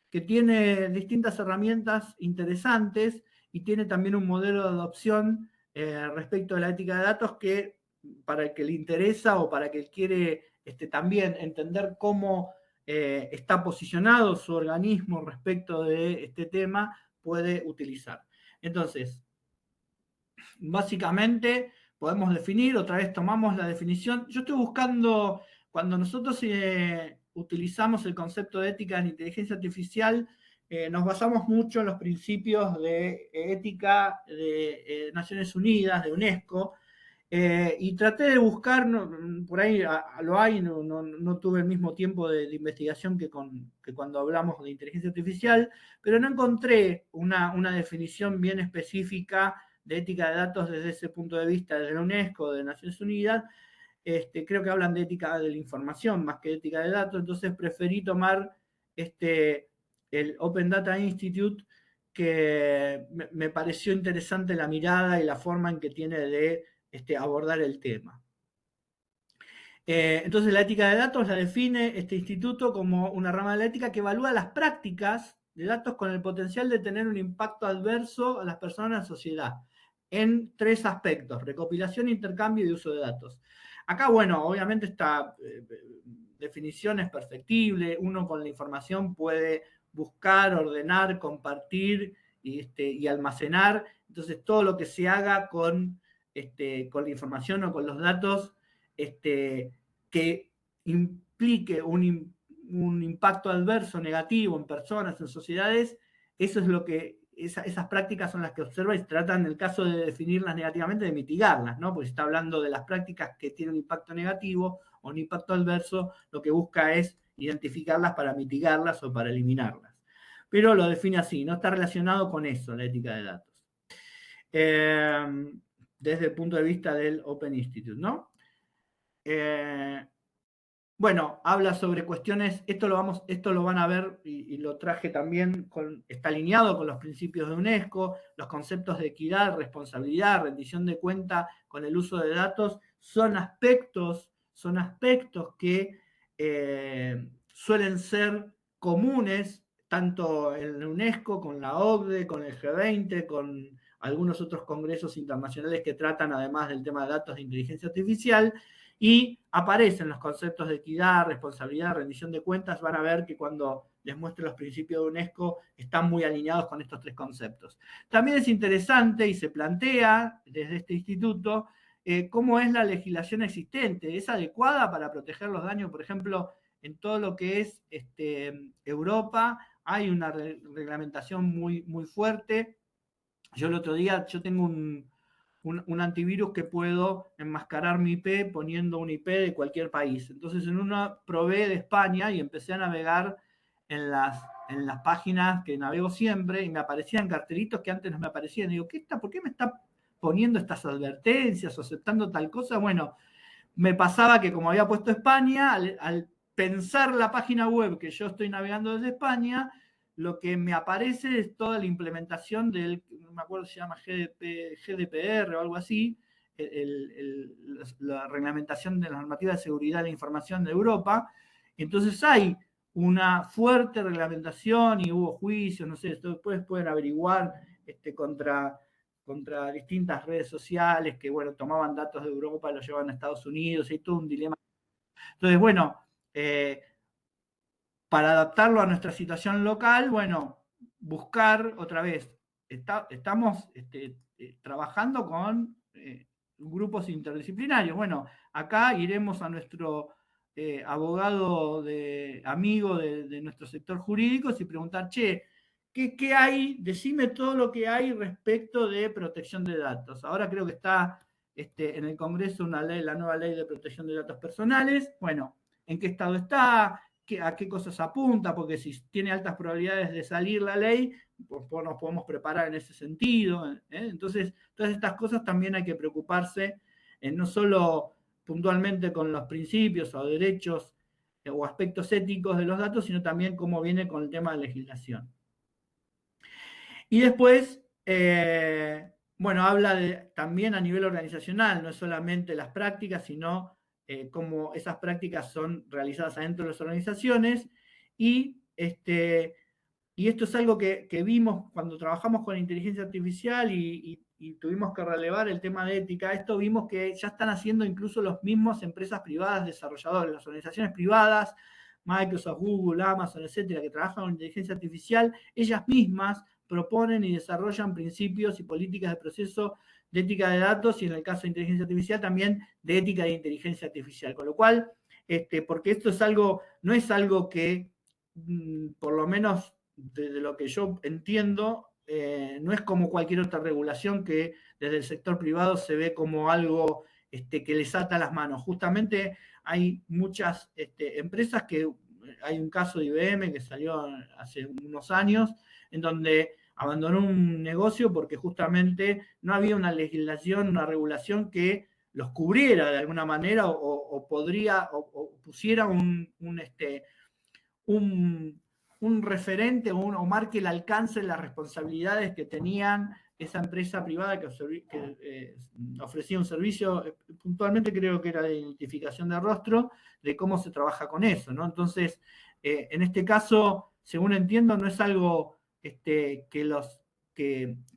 que tiene distintas herramientas interesantes y tiene también un modelo de adopción respecto a la ética de datos que, para el que le interesa o para el que quiere también entender cómo está posicionado su organismo respecto de este tema, puede utilizar. Entonces, básicamente podemos definir, otra vez tomamos la definición. Yo estoy buscando, cuando nosotros utilizamos el concepto de ética en inteligencia artificial, nos basamos mucho en los principios de ética de Naciones Unidas, de UNESCO, y traté de buscar, por ahí lo hay, no tuve el mismo tiempo de investigación que cuando hablamos de inteligencia artificial, pero no encontré una definición bien específica de ética de datos desde ese punto de vista, desde la UNESCO, de Naciones Unidas, creo que hablan de ética de la información más que de ética de datos, entonces preferí tomar el Open Data Institute, que me pareció interesante la mirada y la forma en que tiene de abordar el tema. Entonces la ética de datos la define este instituto como una rama de la ética que evalúa las prácticas de datos con el potencial de tener un impacto adverso a las personas y a la sociedad, en 3 aspectos: recopilación, intercambio y uso de datos. Acá, bueno, obviamente esta definición es perfectible, uno con la información puede buscar, ordenar, compartir y almacenar, entonces todo lo que se haga con la información o con los datos que implique un impacto adverso, negativo en personas, en sociedades, eso es lo que, esas prácticas son las que observa y tratan, en el caso de definirlas negativamente, de mitigarlas, ¿no? Porque si está hablando de las prácticas que tienen un impacto negativo o un impacto adverso, lo que busca es identificarlas para mitigarlas o para eliminarlas. Pero lo define así, no está relacionado con eso, la ética de datos. Desde el punto de vista del Open Institute, ¿no? Bueno, habla sobre cuestiones, esto lo van a ver y lo traje también, está alineado con los principios de UNESCO, los conceptos de equidad, responsabilidad, rendición de cuenta con el uso de datos, son aspectos que suelen ser comunes, tanto en la UNESCO, con la OCDE, con el G20, con algunos otros congresos internacionales que tratan además del tema de datos de inteligencia artificial, y aparecen los conceptos de equidad, responsabilidad, rendición de cuentas. Van a ver que cuando les muestre los principios de UNESCO están muy alineados con estos 3 conceptos. También es interesante y se plantea desde este instituto cómo es la legislación existente. ¿Es adecuada para proteger los daños? Por ejemplo, en todo lo que es Europa hay una reglamentación muy, muy fuerte. Yo el otro día, yo tengo un antivirus que puedo enmascarar mi IP poniendo un IP de cualquier país. Entonces en una probé de España y empecé a navegar en las páginas que navego siempre y me aparecían cartelitos que antes no me aparecían. Y digo, ¿por qué me está poniendo estas advertencias o aceptando tal cosa? Bueno, me pasaba que como había puesto España, al pensar la página web que yo estoy navegando desde España, lo que me aparece es toda la implementación del, no me acuerdo si se llama GDPR o algo así, la reglamentación de la normativa de seguridad de la información de Europa. Entonces hay una fuerte reglamentación y hubo juicios, no sé, después pueden averiguar contra distintas redes sociales que, bueno, tomaban datos de Europa y los llevaban a Estados Unidos, y todo un dilema. Entonces, bueno, para adaptarlo a nuestra situación local, bueno, buscar otra vez. Estamos trabajando con grupos interdisciplinarios. Bueno, acá iremos a nuestro abogado amigo de nuestro sector jurídico y preguntar, che, ¿qué hay? Decime todo lo que hay respecto de protección de datos. Ahora creo que está en el Congreso la nueva ley de protección de datos personales. Bueno, ¿en qué estado está? ¿A qué cosas apunta? Porque si tiene altas probabilidades de salir la ley, pues nos podemos preparar en ese sentido. Entonces, todas estas cosas también hay que preocuparse, no solo puntualmente con los principios o derechos o aspectos éticos de los datos, sino también cómo viene con el tema de legislación. Y después, bueno, habla también a nivel organizacional, no es solamente las prácticas, sino cómo esas prácticas son realizadas adentro de las organizaciones. Y esto es algo que vimos cuando trabajamos con inteligencia artificial y tuvimos que relevar el tema de ética. Esto vimos que ya están haciendo incluso las mismas empresas privadas desarrolladoras, las organizaciones privadas, Microsoft, Google, Amazon, etcétera, que trabajan con inteligencia artificial, ellas mismas proponen y desarrollan principios y políticas de proceso de ética de datos y en el caso de inteligencia artificial también de ética de inteligencia artificial. Con lo cual, porque esto es algo, no es algo que, por lo menos desde lo que yo entiendo, no es como cualquier otra regulación que desde el sector privado se ve como algo que les ata las manos. Justamente hay muchas empresas que, hay un caso de IBM que salió hace unos años, en donde abandonó un negocio porque justamente no había una legislación, una regulación que los cubriera de alguna manera o pusiera un referente o marque el alcance de las responsabilidades que tenían esa empresa privada que ofrecía un servicio, puntualmente creo que era de identificación de rostro, de cómo se trabaja con eso, ¿no? Entonces, en este caso, según entiendo, no es algo que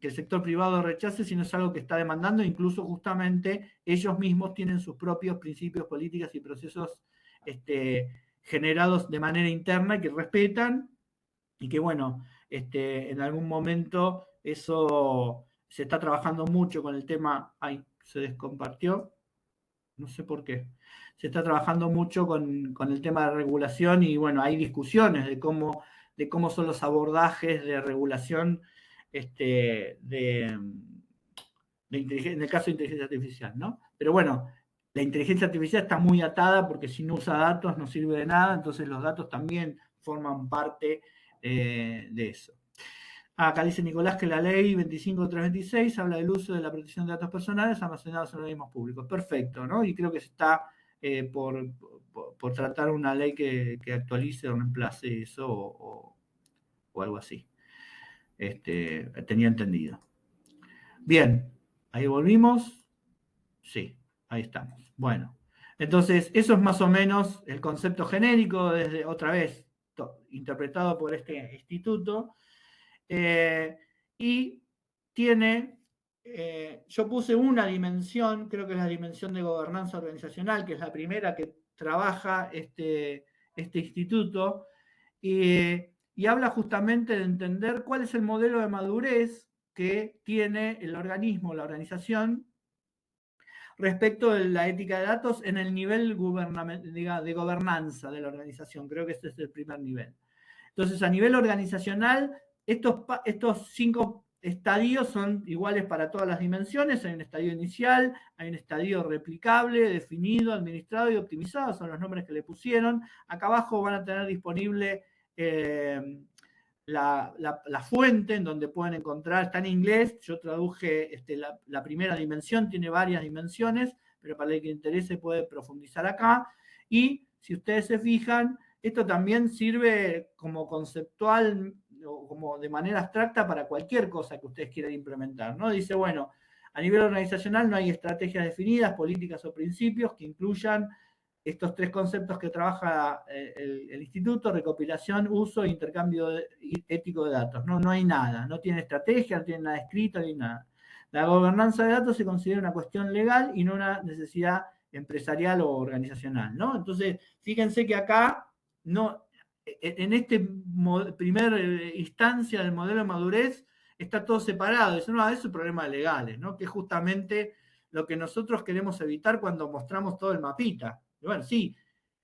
el sector privado rechace, sino es algo que está demandando, incluso justamente ellos mismos tienen sus propios principios, políticas y procesos generados de manera interna que respetan y que, bueno, en algún momento eso se está trabajando mucho con el tema. Ay, se descompartió, no sé por qué. Se está trabajando mucho con el tema de regulación y, bueno, hay discusiones de cómo son los abordajes de regulación en el caso de inteligencia artificial, ¿no? Pero bueno, la inteligencia artificial está muy atada porque si no usa datos no sirve de nada, entonces los datos también forman parte de eso. Acá dice Nicolás que la ley 25326 habla del uso de la protección de datos personales almacenados en organismos públicos. Perfecto, ¿no? Y creo que se está por tratar una ley que actualice o reemplace eso o algo así. Tenía entendido. Bien, ahí volvimos. Sí, ahí estamos. Bueno, entonces eso es más o menos el concepto genérico, desde otra vez interpretado por este instituto. Y tiene, yo puse una dimensión, creo que es la dimensión de gobernanza organizacional, que es la primera que trabaja este instituto, y habla justamente de entender cuál es el modelo de madurez que tiene el organismo, la organización, respecto de la ética de datos en el nivel de gobernanza de la organización. Creo que ese es el primer nivel. Entonces, a nivel organizacional, estos 5 estadios son iguales para todas las dimensiones. Hay un estadio inicial, hay un estadio replicable, definido, administrado y optimizado, son los nombres que le pusieron. Acá abajo van a tener disponible la fuente en donde pueden encontrar, está en inglés, yo traduje la primera dimensión, tiene varias dimensiones, pero para el que le interese puede profundizar acá. Y si ustedes se fijan, esto también sirve como conceptual o como de manera abstracta para cualquier cosa que ustedes quieran implementar, ¿no? Dice, bueno, a nivel organizacional no hay estrategias definidas, políticas o principios que incluyan estos 3 conceptos que trabaja el instituto: recopilación, uso e intercambio ético de datos. No hay nada, no tiene estrategia, no tiene nada escrito ni nada. La gobernanza de datos se considera una cuestión legal y no una necesidad empresarial o organizacional, ¿no? Entonces, fíjense que acá, en este primer instancia del modelo de madurez, está todo separado. Eso no, es un problema de legales, ¿no? Que es justamente lo que nosotros queremos evitar cuando mostramos todo el mapita. Y bueno, sí,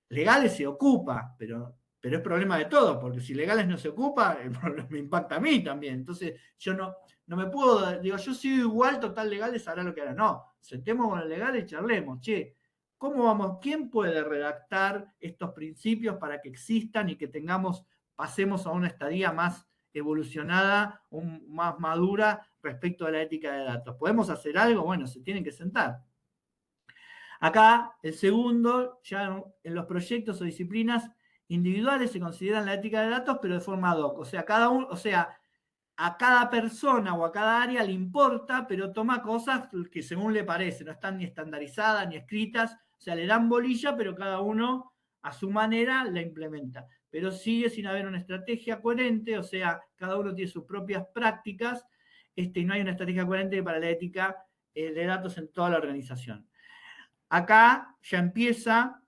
legales se ocupa, pero es problema de todos, porque si legales no se ocupa, el problema me impacta a mí también. Entonces, yo no me puedo, digo, yo sigo igual, total, legales hará lo que hará. No, sentemos con el legal y charlemos. Che, ¿cómo vamos? ¿Quién puede redactar estos principios para que existan y que pasemos a una estadía más evolucionada, más madura respecto a la ética de datos? ¿Podemos hacer algo? Bueno, se tienen que sentar. Acá, el segundo, ya en los proyectos o disciplinas individuales se consideran la ética de datos, pero de forma ad hoc. O sea, a cada persona o a cada área le importa, pero toma cosas que según le parece, no están ni estandarizadas ni escritas. O sea, le dan bolilla, pero cada uno a su manera la implementa. Pero sigue sin haber una estrategia coherente, o sea, cada uno tiene sus propias prácticas, y no hay una estrategia coherente para la ética de datos en toda la organización. Acá ya empieza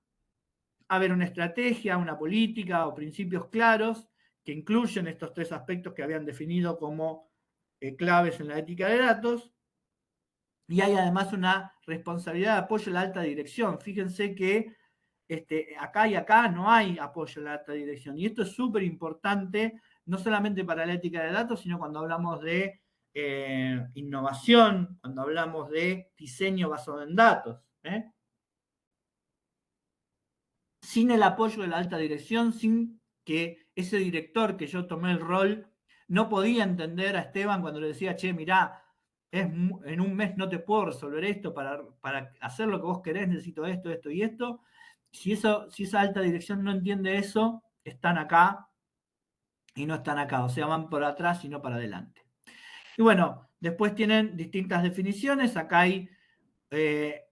a haber una estrategia, una política o principios claros que incluyen estos 3 aspectos que habían definido como claves en la ética de datos. Y hay además una responsabilidad de apoyo a la alta dirección. Fíjense que acá y acá no hay apoyo a la alta dirección. Y esto es súper importante, no solamente para la ética de datos, sino cuando hablamos de innovación, cuando hablamos de diseño basado en datos. Sin el apoyo de la alta dirección, sin que ese director que yo tomé el rol no podía entender a Esteban cuando le decía, che, mirá, en un mes no te puedo resolver esto, para hacer lo que vos querés necesito esto, esto y esto. Si esa alta dirección no entiende eso, están acá y no están acá, o sea, van por atrás y no para adelante. Y bueno, después tienen distintas definiciones. Acá hay,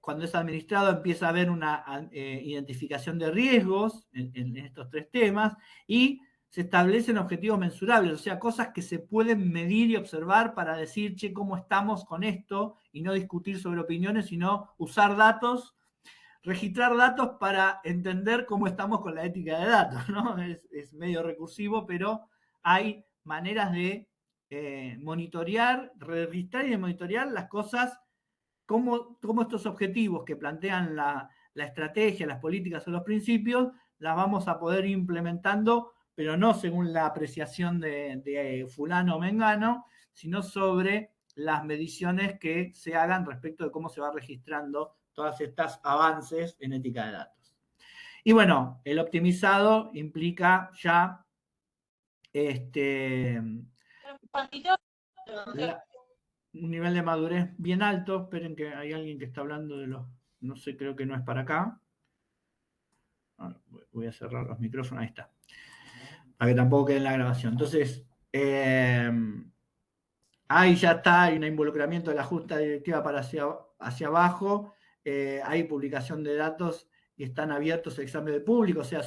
cuando es administrado, empieza a haber una identificación de riesgos en estos 3 temas, y se establecen objetivos mensurables, o sea, cosas que se pueden medir y observar para decir, che, ¿cómo estamos con esto? Y no discutir sobre opiniones, sino usar datos, registrar datos para entender cómo estamos con la ética de datos, ¿no? Es medio recursivo, pero hay maneras de monitorear, registrar y de monitorear las cosas, cómo estos objetivos que plantean la estrategia, las políticas o los principios, las vamos a poder ir implementando, pero no según la apreciación de fulano o mengano, sino sobre las mediciones que se hagan respecto de cómo se va registrando todas estas avances en ética de datos. Y bueno, el optimizado implica ya un nivel de madurez bien alto. Esperen que hay alguien que está hablando de los... No sé, creo que no es para acá. Voy a cerrar los micrófonos, ahí está. Para que tampoco quede en la grabación. Entonces, ahí ya está, hay un involucramiento de la junta directiva para hacia abajo, hay publicación de datos y están abiertos el examen de público, o sea,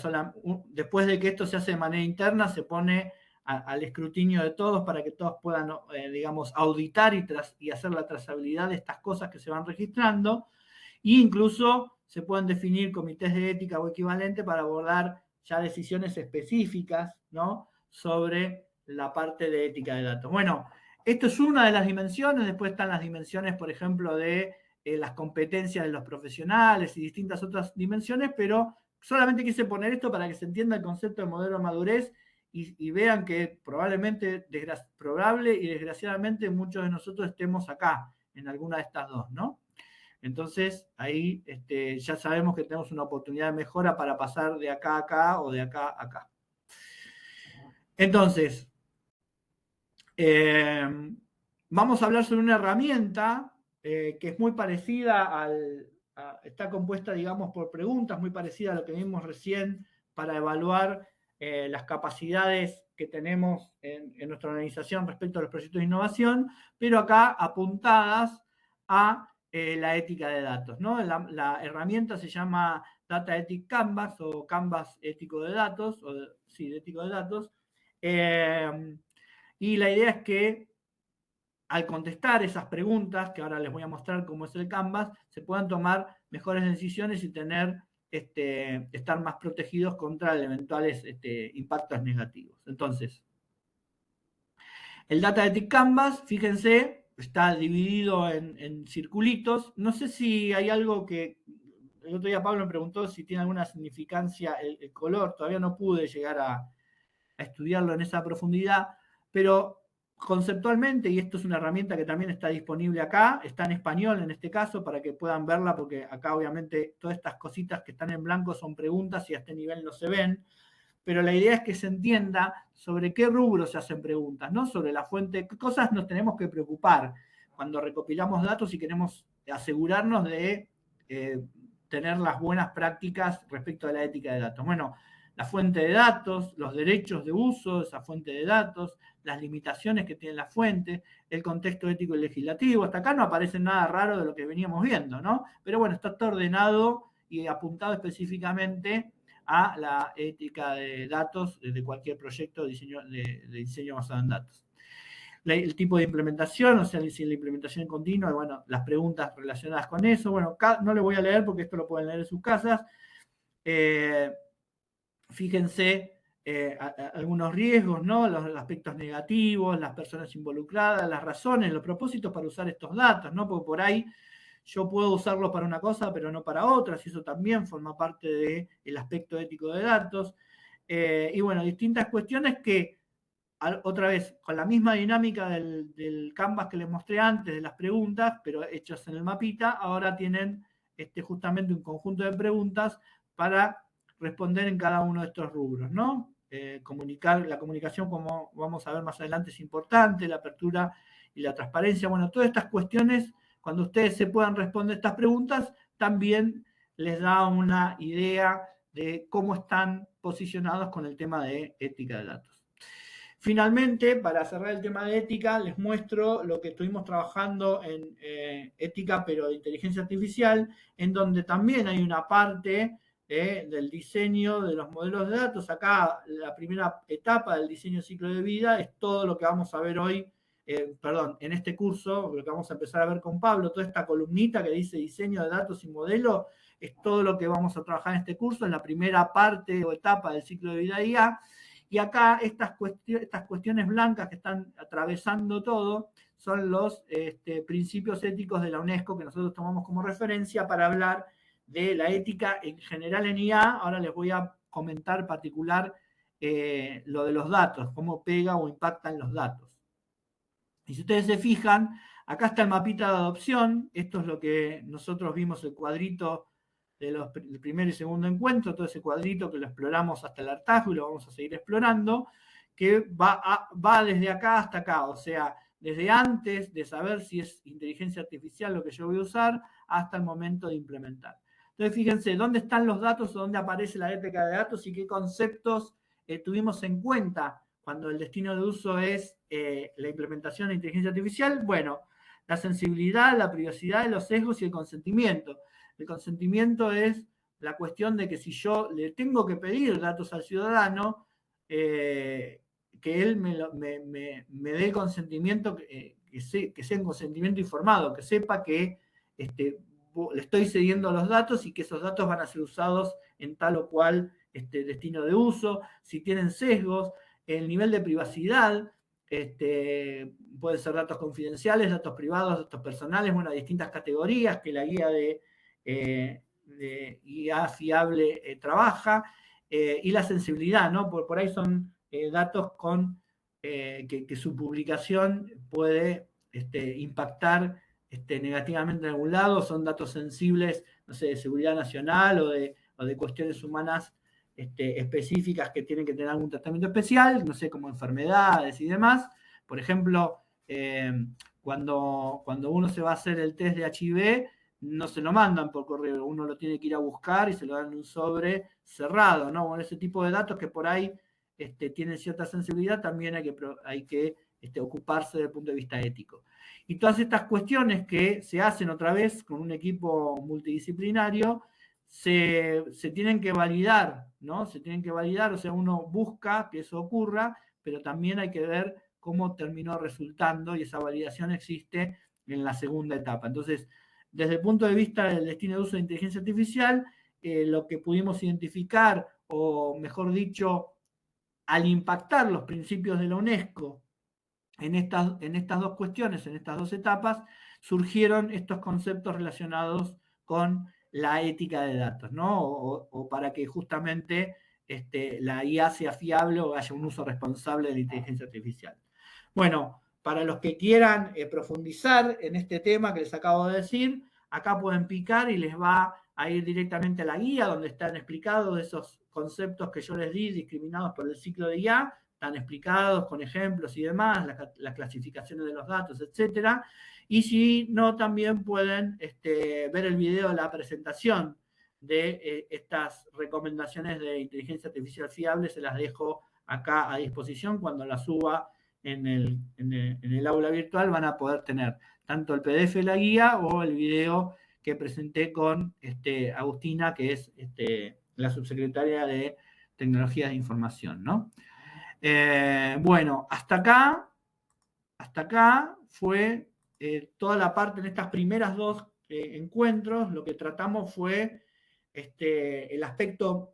después de que esto se hace de manera interna, se pone al escrutinio de todos para que todos puedan, digamos, auditar y hacer la trazabilidad de estas cosas que se van registrando, e incluso se pueden definir comités de ética o equivalente para abordar ya decisiones específicas, ¿no?, sobre la parte de ética de datos. Bueno, esto es una de las dimensiones. Después están las dimensiones, por ejemplo, de las competencias de los profesionales y distintas otras dimensiones, pero solamente quise poner esto para que se entienda el concepto de modelo de madurez y vean que probable y desgraciadamente muchos de nosotros estemos acá, en alguna de estas dos, ¿no? Entonces, ahí ya sabemos que tenemos una oportunidad de mejora para pasar de acá a acá o de acá a acá. Entonces, vamos a hablar sobre una herramienta que es muy parecida está compuesta, digamos, por preguntas, muy parecida a lo que vimos recién para evaluar las capacidades que tenemos en nuestra organización respecto a los proyectos de innovación, pero acá apuntadas a la ética de datos, ¿no? La herramienta se llama Data Ethic Canvas o Canvas ético de datos, sí, de ético de datos. Y la idea es que al contestar esas preguntas, que ahora les voy a mostrar cómo es el Canvas, se puedan tomar mejores decisiones y estar más protegidos contra eventuales impactos negativos. Entonces, el Data Ethic Canvas, fíjense, está dividido en circulitos. No sé si hay algo que... El otro día Pablo me preguntó si tiene alguna significancia el color. Todavía no pude llegar a estudiarlo en esa profundidad, pero conceptualmente, y esto es una herramienta que también está disponible acá, está en español en este caso, para que puedan verla, porque acá obviamente todas estas cositas que están en blanco son preguntas y a este nivel no se ven, pero la idea es que se entienda sobre qué rubros se hacen preguntas, ¿no? Sobre la fuente, qué cosas nos tenemos que preocupar cuando recopilamos datos y queremos asegurarnos de tener las buenas prácticas respecto a la ética de datos. Bueno, la fuente de datos, los derechos de uso de esa fuente de datos, las limitaciones que tiene la fuente, el contexto ético y legislativo. Hasta acá no aparece nada raro de lo que veníamos viendo, ¿no? Pero bueno, está todo ordenado y apuntado específicamente a la ética de datos de cualquier proyecto de diseño basado en datos. El tipo de implementación, o sea, si la implementación continua, bueno, las preguntas relacionadas con eso. Bueno, no le voy a leer porque esto lo pueden leer en sus casas. Fíjense algunos riesgos, ¿no? Los aspectos negativos, las personas involucradas, las razones, los propósitos para usar estos datos, ¿no? Porque por ahí yo puedo usarlos para una cosa, pero no para otras, y eso también forma parte del aspecto ético de datos. Y bueno, distintas cuestiones que, otra vez, con la misma dinámica del Canvas que les mostré antes, de las preguntas, pero hechas en el mapita, ahora tienen justamente un conjunto de preguntas para responder en cada uno de estos rubros, ¿no? La comunicación, como vamos a ver más adelante, es importante, la apertura y la transparencia. Bueno, todas estas cuestiones, cuando ustedes se puedan responder estas preguntas, también les da una idea de cómo están posicionados con el tema de ética de datos. Finalmente, para cerrar el tema de ética, les muestro lo que estuvimos trabajando en ética, pero de inteligencia artificial, en donde también hay una parte del diseño de los modelos de datos. Acá la primera etapa del diseño ciclo de vida es todo lo que vamos a ver hoy, en este curso, lo que vamos a empezar a ver con Pablo, toda esta columnita que dice diseño de datos y modelo, es todo lo que vamos a trabajar en este curso, en la primera parte o etapa del ciclo de vida IA. Y acá estas cuestiones blancas que están atravesando todo son los principios éticos de la UNESCO que nosotros tomamos como referencia para hablar de la ética en general en IA. Ahora les voy a comentar en particular lo de los datos, cómo pega o impactan los datos. Y si ustedes se fijan, acá está el mapita de adopción. Esto es lo que nosotros vimos, el cuadrito del primer y segundo encuentro, todo ese cuadrito que lo exploramos hasta el hartazgo y lo vamos a seguir explorando, que va desde acá hasta acá, o sea, desde antes de saber si es inteligencia artificial lo que yo voy a usar, hasta el momento de implementar. Entonces, fíjense, ¿dónde están los datos o dónde aparece la ética de datos y qué conceptos tuvimos en cuenta cuando el destino de uso es la implementación de inteligencia artificial? Bueno, la sensibilidad, la privacidad, los sesgos y el consentimiento. El consentimiento es la cuestión de que si yo le tengo que pedir datos al ciudadano, que él me dé el consentimiento, que sea un consentimiento informado, que sepa que le estoy cediendo los datos y que esos datos van a ser usados en tal o cual destino de uso, si tienen sesgos, el nivel de privacidad, pueden ser datos confidenciales, datos privados, datos personales, bueno, distintas categorías que la guía de IA fiable trabaja, y la sensibilidad, ¿no? Por ahí son datos con que su publicación puede impactar negativamente en algún lado, son datos sensibles, no sé, de seguridad nacional o de cuestiones humanas específicas que tienen que tener algún tratamiento especial, no sé, como enfermedades y demás. Por ejemplo, cuando uno se va a hacer el test de HIV, no se lo mandan por correo, uno lo tiene que ir a buscar y se lo dan en un sobre cerrado, ¿no? Bueno, ese tipo de datos que por ahí tienen cierta sensibilidad, también hay que ocuparse desde el punto de vista ético. Y todas estas cuestiones que se hacen otra vez con un equipo multidisciplinario, se tienen que validar, ¿no? Se tienen que validar, o sea, uno busca que eso ocurra, pero también hay que ver cómo terminó resultando y esa validación existe en la segunda etapa. Entonces, desde el punto de vista del destino de uso de inteligencia artificial, lo que pudimos identificar, o mejor dicho, al impactar los principios de la UNESCO en estas dos cuestiones, en estas dos etapas, surgieron estos conceptos relacionados con la ética de datos, ¿no? O para que justamente la IA sea fiable o haya un uso responsable de la inteligencia artificial. Bueno, para los que quieran profundizar en este tema que les acabo de decir, acá pueden picar y les va a ir directamente a la guía donde están explicados esos conceptos que yo les di, discriminados por el ciclo de IA, están explicados con ejemplos y demás, las clasificaciones de los datos, etcétera. Y si no, también pueden ver el video de la presentación de estas recomendaciones de inteligencia artificial fiable, se las dejo acá a disposición. Cuando las suba en el aula virtual van a poder tener tanto el PDF de la guía o el video que presenté con Agustina, que es la subsecretaria de Tecnologías de Información, ¿no? Bueno, hasta acá fue toda la parte en estas primeras dos encuentros. Lo que tratamos fue el aspecto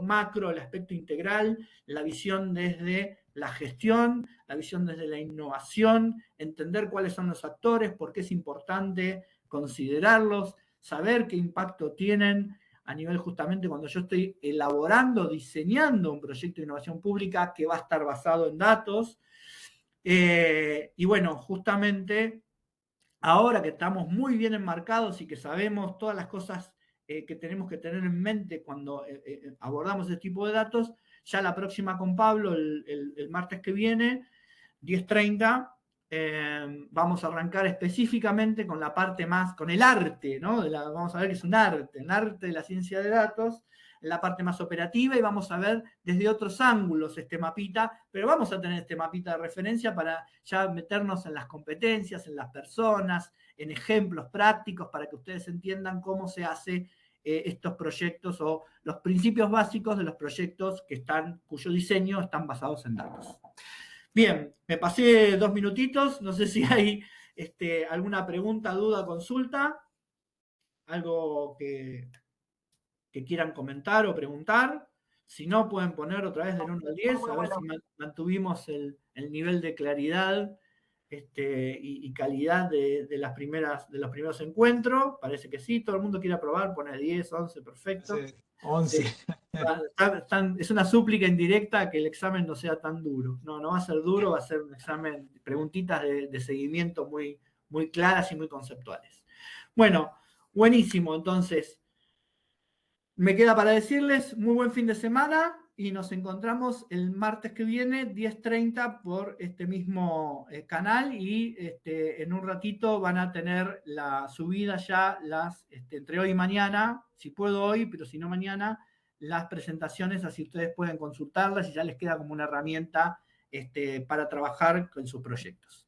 macro, el aspecto integral, la visión desde la gestión, la visión desde la innovación, entender cuáles son los actores, por qué es importante considerarlos, saber qué impacto tienen a nivel justamente cuando yo estoy elaborando, diseñando un proyecto de innovación pública que va a estar basado en datos. Y bueno, justamente ahora que estamos muy bien enmarcados y que sabemos todas las cosas que tenemos que tener en mente cuando abordamos este tipo de datos, ya la próxima con Pablo, el martes que viene, 10:30, Vamos a arrancar específicamente con la parte más, con el arte, ¿no? Vamos a ver que es un arte, el arte de la ciencia de datos, en la parte más operativa, y vamos a ver desde otros ángulos este mapita, pero vamos a tener este mapita de referencia para ya meternos en las competencias, en las personas, en ejemplos prácticos, para que ustedes entiendan cómo se hace estos proyectos o los principios básicos de los proyectos cuyo diseño están basados en datos. Bien, me pasé 2 minutitos, no sé si hay alguna pregunta, duda, consulta, algo que quieran comentar o preguntar. Si no, pueden poner otra vez del 1 al 10, a ver si mantuvimos el nivel de claridad y calidad de los primeros encuentros. Parece que sí, todo el mundo quiere aprobar, pone 10, 11, perfecto. 11. Es una súplica indirecta que el examen no sea tan duro. No, no va a ser duro, va a ser un examen, preguntitas de seguimiento muy, muy claras y muy conceptuales. Bueno, buenísimo. Entonces, me queda para decirles muy buen fin de semana y nos encontramos el martes que viene, 10:30, por este mismo canal, y en un ratito van a tener la subida ya, entre hoy y mañana, si puedo hoy, pero si no mañana, las presentaciones, así ustedes pueden consultarlas y ya les queda como una herramienta para trabajar con sus proyectos.